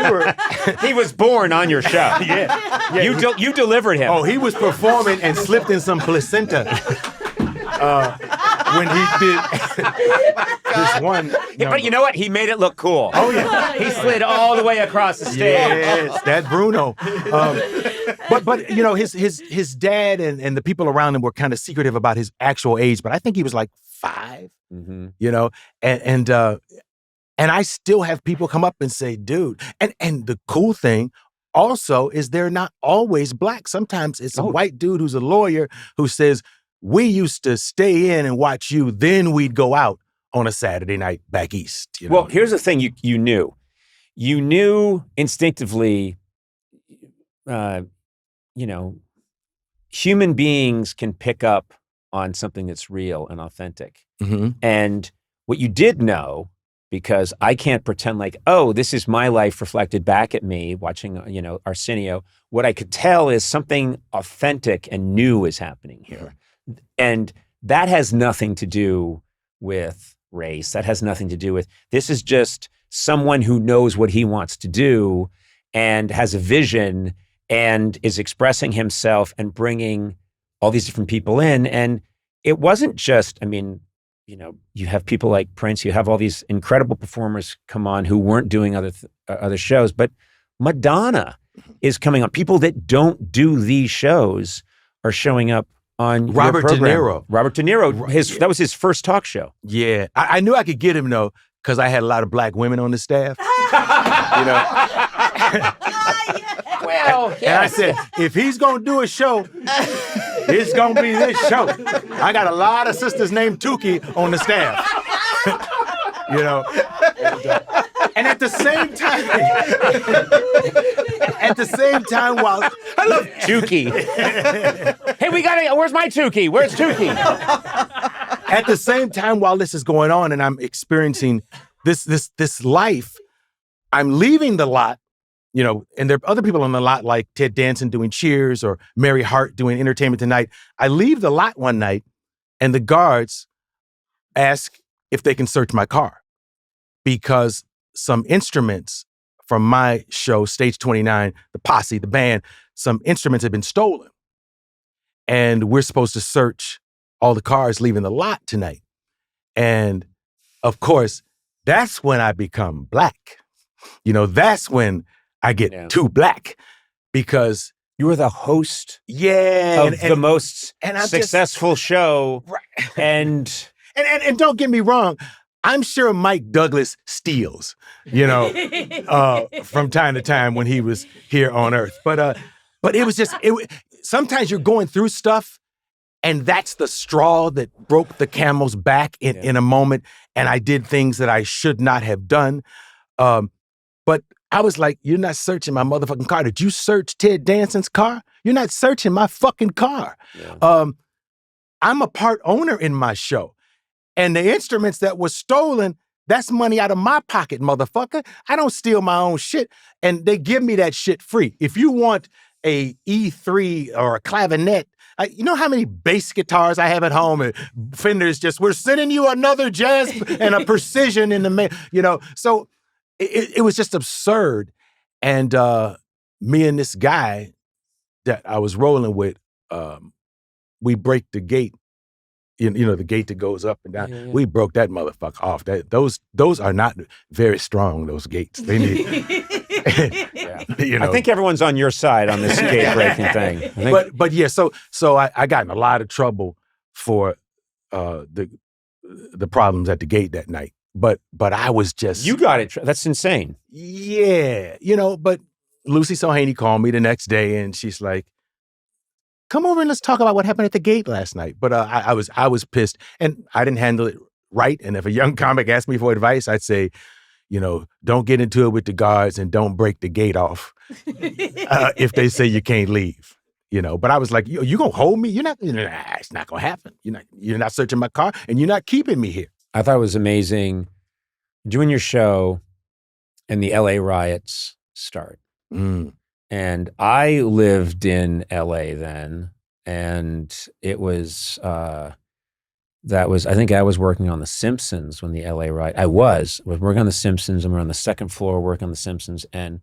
were. He was born on your show. Yeah. You delivered him. Oh, he was performing and slipped in some placenta when he did this one. But you know what? He made it look cool. Oh yeah, he slid all the way across the stage. Yes, that Bruno. But you know, his dad and the people around him were kind of secretive about his actual age. But I think he was like 5. Mm-hmm. You know, and I still have people come up and say, dude, and the cool thing also is they're not always black. Sometimes it's a white dude who's a lawyer who says, we used to stay in and watch you, then we'd go out on a Saturday night back east. You know? Well, here's the thing you knew. You knew instinctively, human beings can pick up on something that's real and authentic. Mm-hmm. And what you did know, because I can't pretend like, oh, this is my life reflected back at me watching, Arsenio. What I could tell is something authentic and new is happening here. And that has nothing to do with race. That has nothing to do with, this is just someone who knows what he wants to do and has a vision and is expressing himself and bringing all these different people in. And it wasn't just, you have people like Prince, you have all these incredible performers come on who weren't doing other shows, but Madonna is coming on. People that don't do these shows are showing up on Robert your De program. Niro. Robert De Niro, that was his first talk show. Yeah. I knew I could get him, though, because I had a lot of black women on the staff. You know? Well, and I said, if he's going to do a show, it's going to be this show. I got a lot of sisters named Tukey on the staff. You know? And at the same time, while I love Tukey. Hey, where's my Tukey? Where's Tukey? At the same time, while this is going on and I'm experiencing this life, I'm leaving the lot, and there are other people on the lot like Ted Danson doing Cheers or Mary Hart doing Entertainment Tonight. I leave the lot one night and the guards ask if they can search my car because some instruments from my show, Stage 29, the posse, the band, some instruments have been stolen. And we're supposed to search all the cars leaving the lot tonight. And of course, that's when I become black. That's when I get too black because you were the host of the most successful show. Right. And don't get me wrong, I'm sure Mike Douglas steals, from time to time when he was here on Earth. But it was just, sometimes you're going through stuff and that's the straw that broke the camel's back in a moment. And I did things that I should not have done. But I was like, you're not searching my motherfucking car. Did you search Ted Danson's car? You're not searching my fucking car. Yeah. I'm a part owner in my show. And the instruments that were stolen, that's money out of my pocket, motherfucker. I don't steal my own shit. And they give me that shit free. If you want a E3 or a clavinet, you know how many bass guitars I have at home and Fenders we're sending you another jazz and a precision in the mail, So it was just absurd. And me and this guy that I was rolling with, we break the gate. The gate that goes up and down. Yeah. We broke that motherfucker off. Those are not very strong, those gates. They need I think everyone's on your side on this gate breaking thing. But yeah, so I got in a lot of trouble for the problems at the gate that night. But I was just you got it. That's insane. Yeah, but Lucy Sohaney called me the next day and she's like, come over and let's talk about what happened at the gate last night. But I was pissed and I didn't handle it right. And if a young comic asked me for advice, I'd say, don't get into it with the guards and don't break the gate off if they say you can't leave. But I was like, you gonna hold me? You're not. It's not gonna happen. You're not searching my car and you're not keeping me here. I thought it was amazing doing your show and the LA riots start. Mm. And I lived in LA then, and it was, I think I was working on The Simpsons when the LA riot, I was working on The Simpsons and we're on the second floor working on The Simpsons and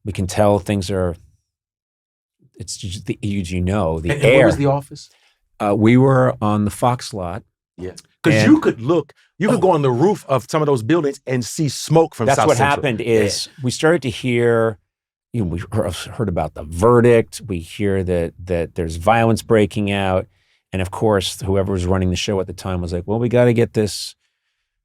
we can tell things are, it's just the and air. Where was the office? We were on the Fox lot. Yeah. Because you could go on the roof of some of those buildings and see smoke from South Central. That's what happened is we started to hear, we heard about the verdict. We hear that there's violence breaking out. And of course, whoever was running the show at the time was like, well, we got to get this,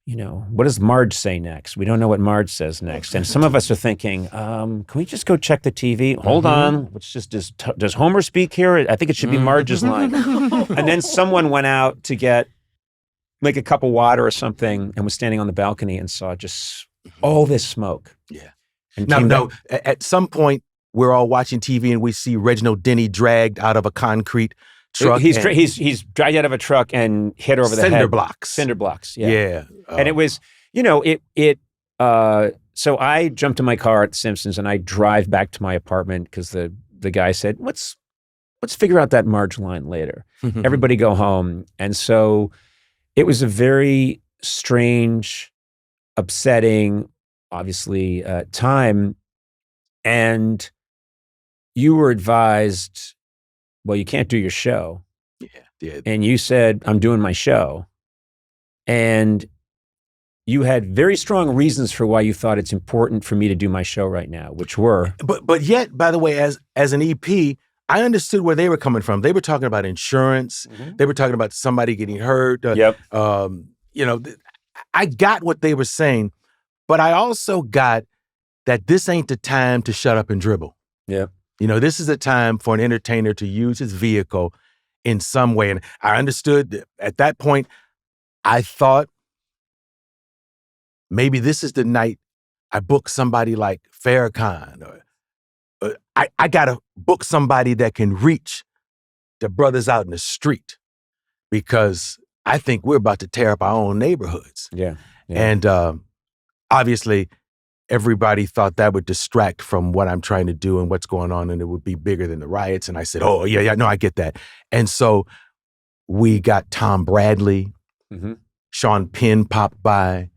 what does Marge say next? We don't know what Marge says next. And some of us are thinking, can we just go check the TV? Hold on. Let's just, does Homer speak here? I think it should be Marge's line. And then someone went out to get like a cup of water or something and was standing on the balcony and saw just all this smoke. Yeah. No, at some point, we're all watching TV and we see Reginald Denny dragged out of a concrete truck. He's dragged out of a truck and hit over the head. Cinder blocks, yeah. Yeah. And it was, so I jumped in my car at The Simpsons and I drive back to my apartment because the guy said, let's figure out that Marge line later. Everybody go home. And so it was a very strange, upsetting, obviously, time. And you were advised, well, you can't do your show. Yeah. And you said, I'm doing my show. And you had very strong reasons for why you thought it's important for me to do my show right now, which were... But yet, by the way, as an EP, I understood where they were coming from. They were talking about insurance. Mm-hmm. They were talking about somebody getting hurt. I got what they were saying, but I also got that this ain't the time to shut up and dribble. Yeah. This is a time for an entertainer to use his vehicle in some way. And I understood at that point, I thought maybe this is the night I book somebody like Farrakhan, or I got to book somebody that can reach the brothers out in the street, because I think we're about to tear up our own neighborhoods. Yeah. And obviously, everybody thought that would distract from what I'm trying to do and what's going on, and it would be bigger than the riots. And I said, oh, yeah, no, I get that. And so we got Tom Bradley, Sean Penn popped by,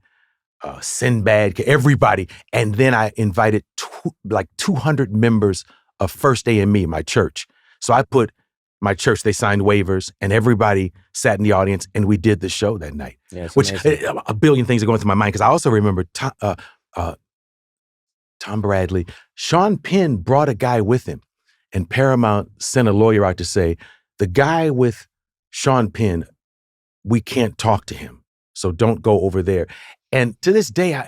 Sinbad, everybody. And then I invited 200 members of First AME, my church. So I put my church, they signed waivers, and everybody sat in the audience, and we did the show that night. Yeah, which amazing. A billion things are going through my mind, because I also remember Tom Bradley. Sean Penn brought a guy with him, and Paramount sent a lawyer out to say, the guy with Sean Penn, we can't talk to him, so don't go over there. And to this day,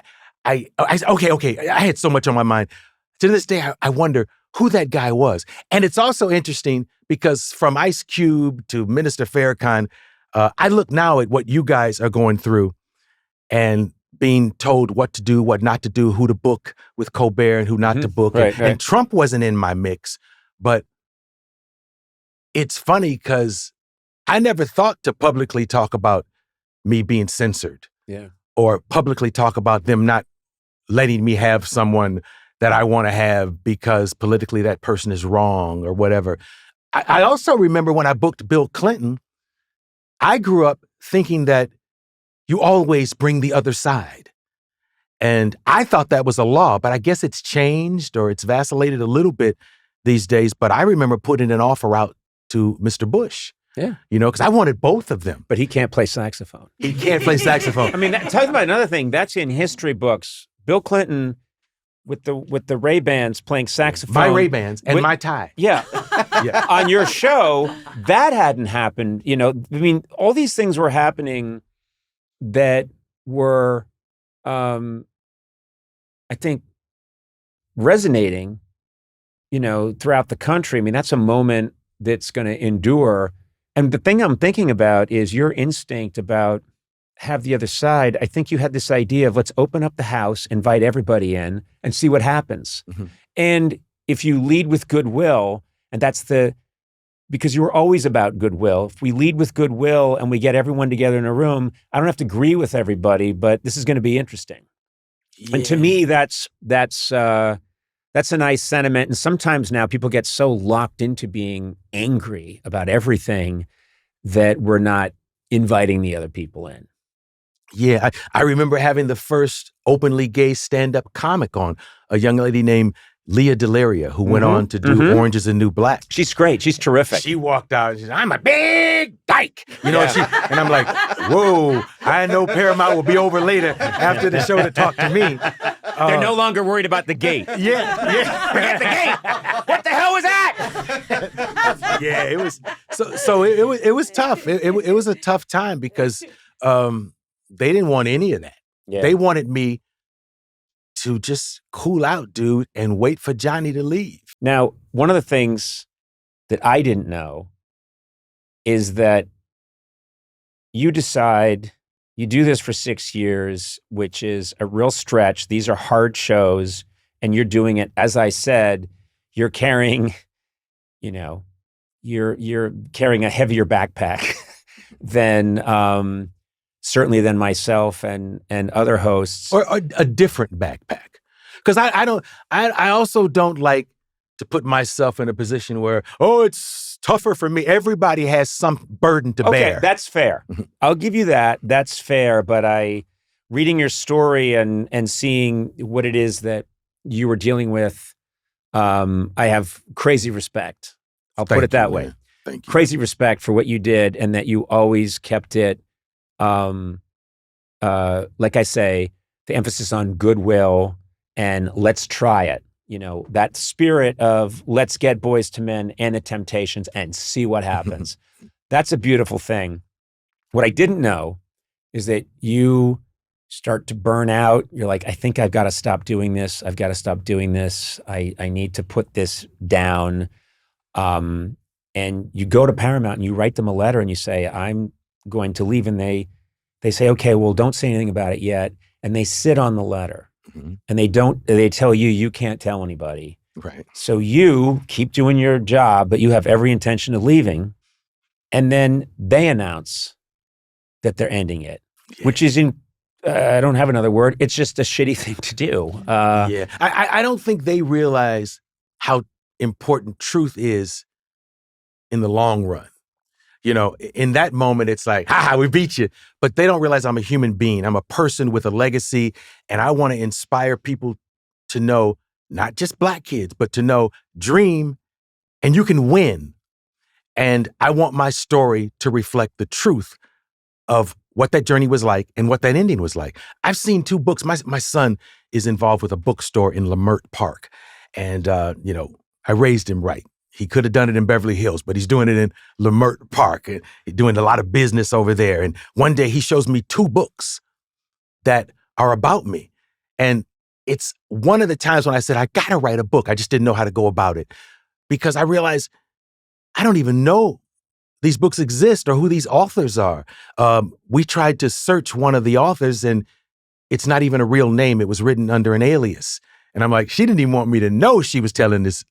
I had so much on my mind. To this day, I wonder who that guy was. And it's also interesting because from Ice Cube to Minister Farrakhan, I look now at what you guys are going through and being told what to do, what not to do, who to book with Colbert and who not to book. Right. And Trump wasn't in my mix, but it's funny because I never thought to publicly talk about me being censored. Yeah. Or publicly talk about them not letting me have someone that I want to have because politically that person is wrong or whatever. I also remember when I booked Bill Clinton, I grew up thinking that you always bring the other side. And I thought that was a law, but I guess it's changed or it's vacillated a little bit these days. But I remember putting an offer out to Mr. Bush. Yeah. Because I wanted both of them. But he can't play saxophone. He can't play saxophone. I mean, talk about another thing. That's in history books. Bill Clinton with the Ray-Bans playing saxophone. My Ray-Bans and my tie. Yeah. Yeah. On your show, that hadn't happened. I mean, all these things were happening that were, I think, resonating, throughout the country. I mean, that's a moment that's going to endure. And the thing I'm thinking about is your instinct about have the other side. I think you had this idea of let's open up the house, invite everybody in, and see what happens. Mm-hmm. And if you lead with goodwill, and because you were always about goodwill. If we lead with goodwill and we get everyone together in a room, I don't have to agree with everybody, but this is going to be interesting. Yeah. And to me, that's a nice sentiment. And sometimes now people get so locked into being angry about everything that we're not inviting the other people in. Yeah, I remember having the first openly gay stand-up comic on, a young lady named Leah Delaria, who went on to do Orange is the New Black. She's great. She's terrific. She walked out and she said, I'm a big dyke. And I'm like, whoa, I know Paramount will be over later after the show to talk to me. They're no longer worried about the gate. Yeah. Forget the gate. What the hell was that? Yeah, it was. So it was tough. It was a tough time because they didn't want any of that. Yeah. They wanted me to just cool out, dude, and wait for Johnny to leave. Now, one of the things that I didn't know is that you decide you do this for 6 years, which is a real stretch. These are hard shows, and you're doing it. As I said, you're carrying, you're carrying a heavier backpack than certainly than myself and other hosts. Or a different backpack. Because I also don't like to put myself in a position where, it's tougher for me. Everybody has some burden to bear. Okay, that's fair. I'll give you that. That's fair. But reading your story and seeing what it is that you were dealing with, I have crazy respect. I'll put it that way. Thank you. Crazy respect for what you did and that you always kept it like I say, the emphasis on goodwill and let's try it. That spirit of let's get Boys to Men and the Temptations and see what happens. That's a beautiful thing. What I didn't know is that you start to burn out. You're like, I think I've got to stop doing this. I've got to stop doing this. I need to put this down. And you go to Paramount and you write them a letter and you say, I'm going to leave. And they say, okay, well, don't say anything about it yet. And they sit on the letter. And they tell you, you can't tell anybody. Right. So you keep doing your job, but you have every intention of leaving. And then they announce that they're ending it, which is I don't have another word. It's just a shitty thing to do. I don't think they realize how important truth is in the long run. In that moment, it's like, we beat you. But they don't realize I'm a human being. I'm a person with a legacy. And I want to inspire people to know, not just Black kids, but to know, dream and you can win. And I want my story to reflect the truth of what that journey was like and what that ending was like. I've seen 2 books. My son is involved with a bookstore in Lamert Park. And, I raised him right. He could have done it in Beverly Hills, but he's doing it in Lamert Park and doing a lot of business over there. And one day he shows me 2 books that are about me. And it's one of the times when I said, I got to write a book. I just didn't know how to go about it because I realized I don't even know these books exist or who these authors are. We tried to search one of the authors and it's not even a real name. It was written under an alias. And I'm like, she didn't even want me to know she was telling this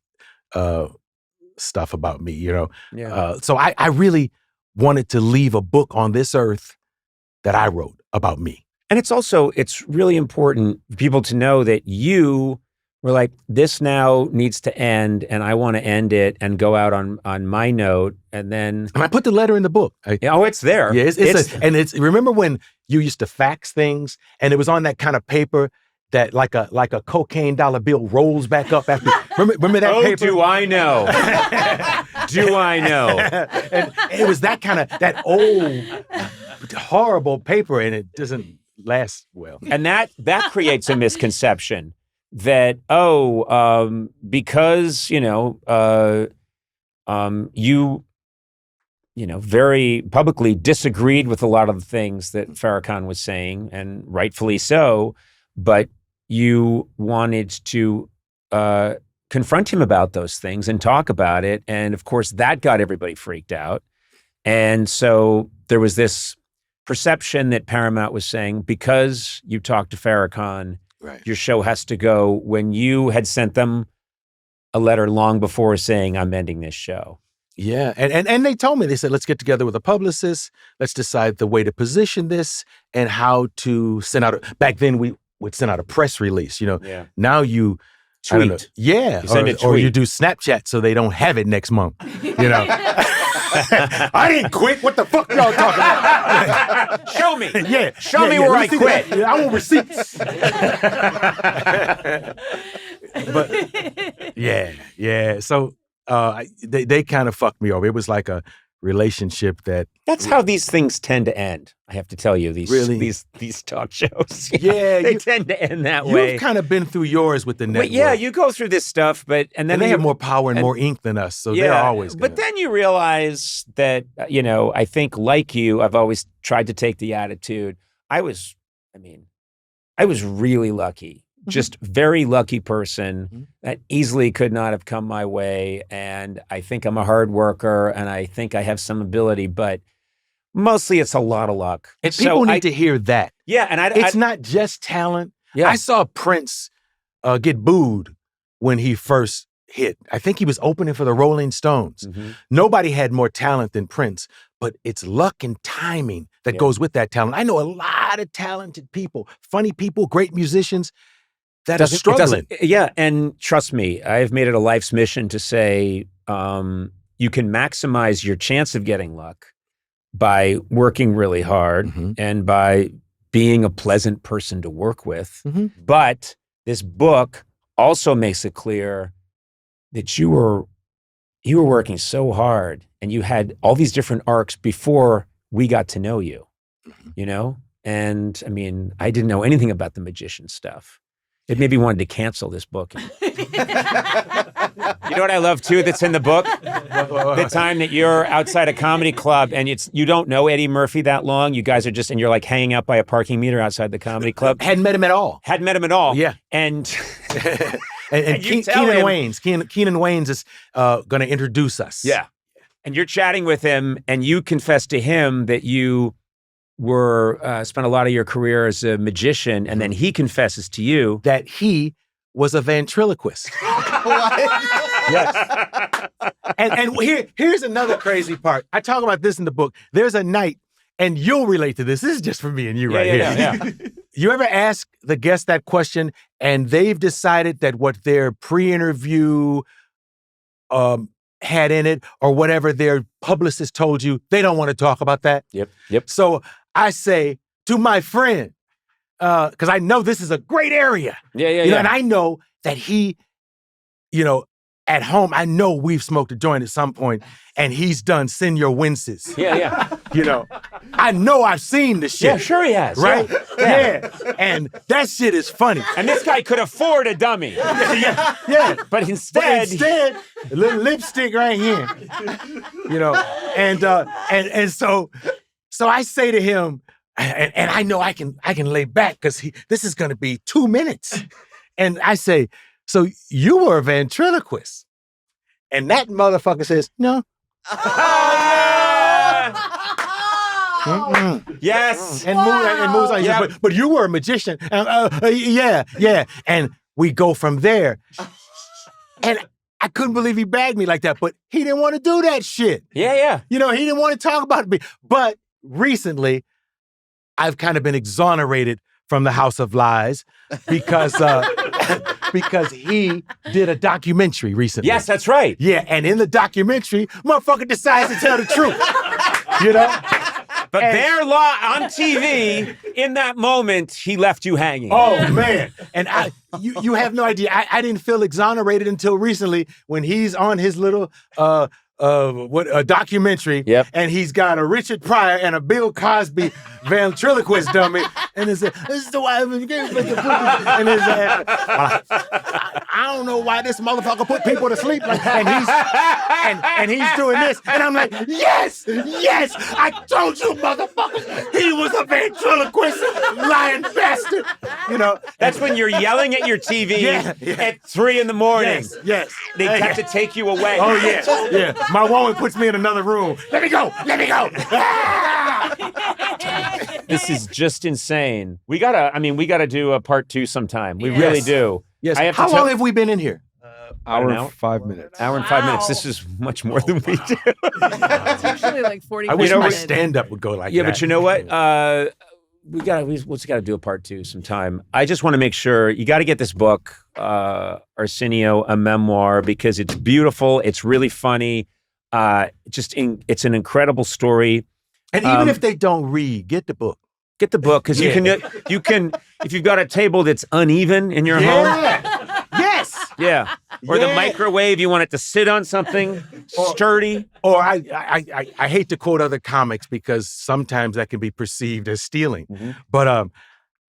stuff about me, So I really wanted to leave a book on this earth that I wrote about me. And it's really important for people to know that you were like, this now needs to end and I want to end it and go out on my note. And I put the letter in the book. It's there. Yeah, remember when you used to fax things and it was on that kind of paper that like a cocaine dollar bill rolls back up after. Remember that paper? Do I know? Do I know? And it was that kind of that old horrible paper, and it doesn't last well. And that creates a misconception that because you very publicly disagreed with a lot of the things that Farrakhan was saying, and rightfully so, but you wanted to confront him about those things and talk about it. And of course, that got everybody freaked out. And so there was this perception that Paramount was saying, because you talked to Farrakhan, your show has to go, when you had sent them a letter long before saying, I'm ending this show. Yeah. And they told me, they said, let's get together with a publicist. Let's decide the way to position this and how to send out. Back then, we would send out a press release. Now you tweet. I don't know, yeah, or you do Snapchat so they don't have it next month. I didn't quit. What the fuck y'all talking about? Show me. Yeah. Show me where I quit. I want receipts. But yeah. So they kind of fucked me over. It was like a relationship that's how these things tend to end. I have to tell you, these talk shows. Yeah, they tend to end that way. You've kind of been through yours with the network. But yeah, you go through this stuff, and then they have more power and more ink than us, so they're always But then you realize that, I think like you, I've always tried to take the attitude. I was really lucky. Just very lucky person that easily could not have come my way. And I think I'm a hard worker and I think I have some ability, but mostly it's a lot of luck. And people need to hear that. Yeah. And it's not just talent. Yeah. I saw Prince get booed when he first hit. I think he was opening for the Rolling Stones. Nobody had more talent than Prince, but it's luck and timing that goes with that talent. I know a lot of talented people, funny people, great musicians, that are struggling. Yeah, and trust me, I've made it a life's mission to say you can maximize your chance of getting luck by working really hard and by being a pleasant person to work with. But this book also makes it clear that you were working so hard and you had all these different arcs before we got to know you, And I mean, I didn't know anything about the magician stuff. It made me wanted to cancel this book. You know what I love too that's in the book? The time that you're outside a comedy club and you don't know Eddie Murphy that long. You guys are and you're like hanging out by a parking meter outside the comedy club. Hadn't met him at all. Hadn't met him at all. Yeah. And Keenan Waynes is going to introduce us. Yeah. And you're chatting with him and you confess to him that you were spent a lot of your career as a magician, and then he confesses to you that he was a ventriloquist. Yes. And here's another crazy part. I talk about this in the book. There's a night, and you'll relate to this. This is just for me and you right here. Yeah. You ever ask the guest that question, and they've decided that what their pre-interview had in it, or whatever their publicist told you, they don't want to talk about that? Yep. So I say to my friend, because I know this is a great area. Yeah. And I know that he, at home, I know we've smoked a joint at some point, and he's done Senior Winces. Yeah. I know I've seen the shit. Yeah, sure he has. Right? Yeah. And that shit is funny. And this guy could afford a dummy. Yeah. But instead, a little lipstick right here. And so I say to him, and I know I can lay back because this is going to be 2 minutes. And I say, so you were a ventriloquist? And that motherfucker says, no. Yes. And moves on. Yeah. But you were a magician. Yeah. And we go from there. And I couldn't believe he bagged me like that, but he didn't want to do that shit. Yeah. He didn't want to talk about me. But recently, I've kind of been exonerated from the House of Lies because he did a documentary recently. Yes, that's right. Yeah, and in the documentary, motherfucker decides to tell the truth. But their law on TV, in that moment, he left you hanging. Oh, man. And you have no idea. I didn't feel exonerated until recently when he's on his little documentary. Yep. And he's got a Richard Pryor and a Bill Cosby ventriloquist dummy. And it's this is the way and his I don't know why this motherfucker put people to sleep like and he's doing this. And I'm like, yes, I told you, motherfucker, he was a ventriloquist, lying bastard. That's when you're yelling at your TV at 3 a.m. Yes. They have to take you away. Oh, yeah. My woman puts me in another room. Let me go. This is just insane. We gotta do a part 2 sometime. We really do. Yes. How long have we been in here? Hour and 5 minutes. Hour and 5 minutes. This is much more than we do. It's usually like 40 I wish minutes. my stand-up would go like that. Yeah, but you know what? We just gotta do a part 2 sometime. I just want to make sure you got to get this book, Arsenio, a memoir, because it's beautiful. It's really funny. It's an incredible story. And even if they don't read, get the book. Get the book because you can if you've got a table that's uneven in your home. Yes. Yeah. Or the microwave, you want it to sit on something sturdy. Or I hate to quote other comics because sometimes that can be perceived as stealing. Mm-hmm. But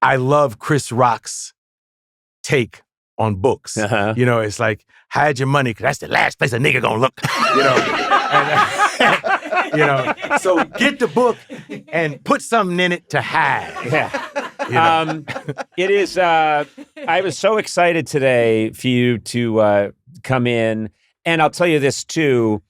I love Chris Rock's take on books. Uh-huh. It's like, hide your money because that's the last place a nigga gonna look. So get the book and put something in it to hide. Yeah. It is. I was so excited today for you to come in, and I'll tell you this too.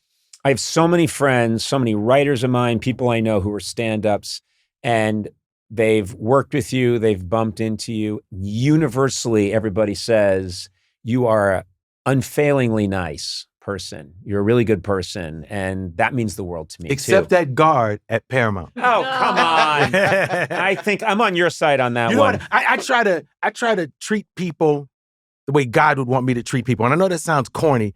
I have so many friends, so many writers of mine, people I know who are stand-ups, and they've worked with you, they've bumped into you. Universally, everybody says you are an unfailingly nice person. You're a really good person, and that means the world to me. Except too. that guard at Paramount. Oh, come on! I think I'm on your side on that one. What? I try to treat people the way God would want me to treat people, and I know that sounds corny,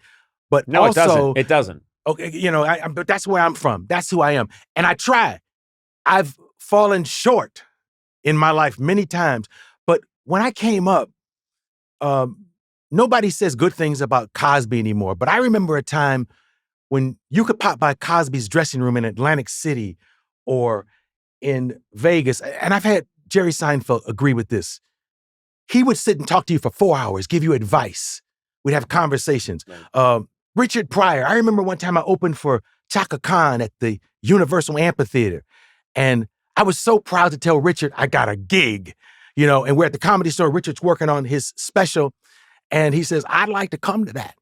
but No, also, it doesn't. Okay, but that's where I'm from. That's who I am, and I try. I've fallen short in my life many times, but when I came up, nobody says good things about Cosby anymore, but I remember a time when you could pop by Cosby's dressing room in Atlantic City or in Vegas, and I've had Jerry Seinfeld agree with this. He would sit and talk to you for 4 hours, give you advice. We'd have conversations. Richard Pryor, I remember one time I opened for Chaka Khan at the Universal Amphitheater. And I was so proud to tell Richard I got a gig, and we're at the Comedy Store. Richard's working on his special. And he says, I'd like to come to that.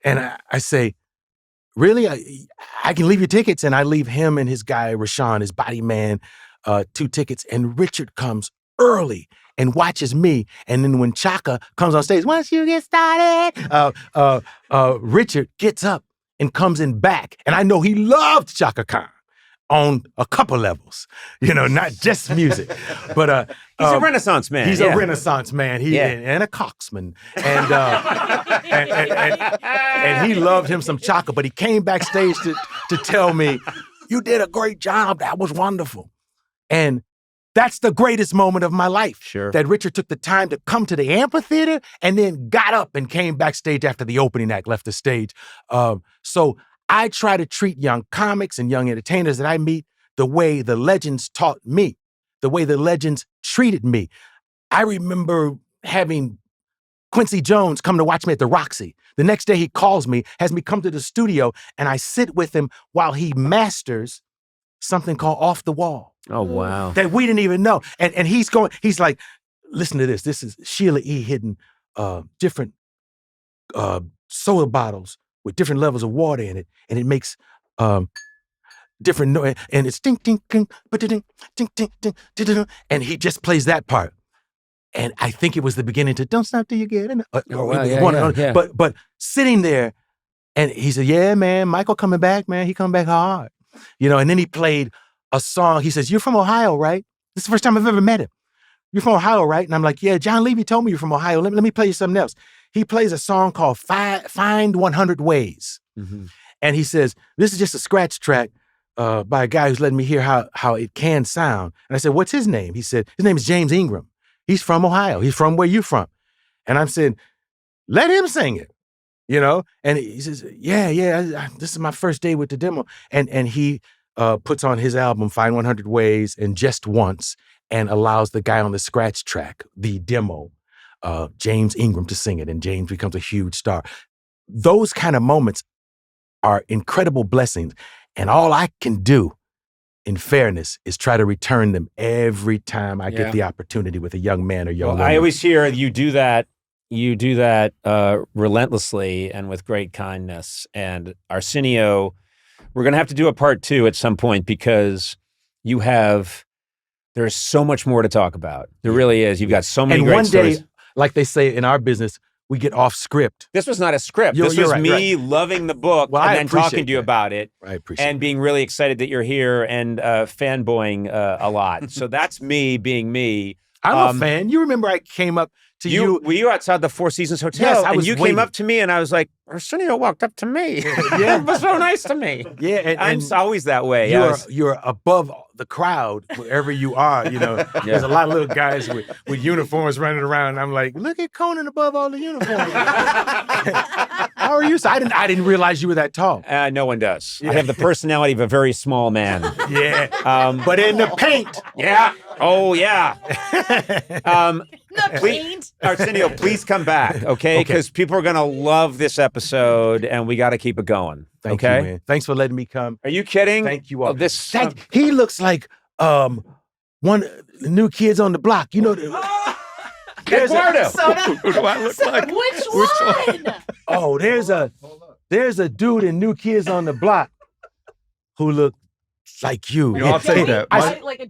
And I say, really? I can leave you tickets. And I leave him and his guy, Rashawn, his body man, 2 tickets. And Richard comes early and watches me. And then when Chaka comes on stage, once you get started, Richard gets up and comes in back. And I know he loved Chaka Khan on a couple levels, not just music. But he's a Renaissance man. He's a Renaissance man. And a coxman. And and he loved him some Chaka, but he came backstage to tell me, you did a great job. That was wonderful. And that's the greatest moment of my life. Sure. That Richard took the time to come to the amphitheater and then got up and came backstage after the opening act left the stage. So I try to treat young comics and young entertainers that I meet the way the legends taught me, the way the legends treated me. I remember having Quincy Jones come to watch me at the Roxy. The next day he calls me, has me come to the studio, and I sit with him while he masters something called Off the Wall. Oh, wow. That we didn't even know. And he's like, listen to this. This is Sheila E. hitting different soda bottles with different levels of water in it. And it makes different noise. And it's ding, ding, ding, ding, ding, ding, ding, ding. And he just plays that part. And I think it was the beginning to Don't Stop Till You Get It. But sitting there, and he said, yeah, man, Michael coming back, man. He coming back hard. And then he played a song. He says, you're from Ohio, right? This is the first time I've ever met him. You're from Ohio, right? And I'm like, yeah, John Levy told me you're from Ohio. Let me play you something else. He plays a song called Find 100 Ways. Mm-hmm. And he says, this is just a scratch track by a guy who's letting me hear how it can sound. And I said, what's his name? He said, his name is James Ingram. He's from Ohio. He's from where you from. And I'm saying, let him sing it. And he says, yeah, this is my first day with the demo. And he puts on his album, Find 100 Ways and Just Once, and allows the guy on the scratch track, the demo, James Ingram, to sing it. And James becomes a huge star. Those kind of moments are incredible blessings. And all I can do, in fairness, is try to return them every time I get the opportunity with a young man or young woman. I always hear you do that. You do that relentlessly and with great kindness. And Arsenio, we're going to have to do a part 2 at some point because there's so much more to talk about. There really is. You've got so many great stories. And one day, like they say in our business, we get off script. This was not a script. This was me loving the book and then talking to you about it. I appreciate it. And being really excited that you're here and fanboying a lot. So that's me being me. I'm a fan. You remember I came up to you. Were you outside the Four Seasons Hotel? Yes, I was and you waiting. came up to me and I was like, Arsenio walked up to me. Yeah. It was so nice to me. Yeah. And I'm always that way. You're above the crowd wherever you are. There's a lot of little guys with uniforms running around. And I'm like, look at Conan above all the uniforms. How are you? So I didn't realize you were that tall. No one does. Yeah. I have the personality of a very small man. Yeah. But in the paint. Yeah. Oh, yeah. The paint. Arsenio, please come back, okay? Because people are going to love this episode, and we got to keep it going. Thank you, man. Thanks for letting me come. Are you kidding? Thank you all. He He looks like one of the New Kids on the Block. Eduardo. Sona. Who do I look like? Which one? Oh, there's a dude in New Kids on the Block who look like you. I'll take that.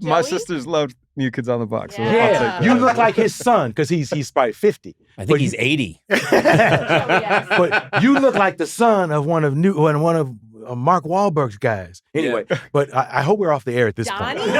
My Joey? sisters loved New Kids on the Block. So Yeah. I'll take that. You look like his son because he's probably 50. I think he's 80. Yes. But you look like the son of one of Mark Wahlberg's guys. Anyway, but I hope we're off the air at this Donnie? point.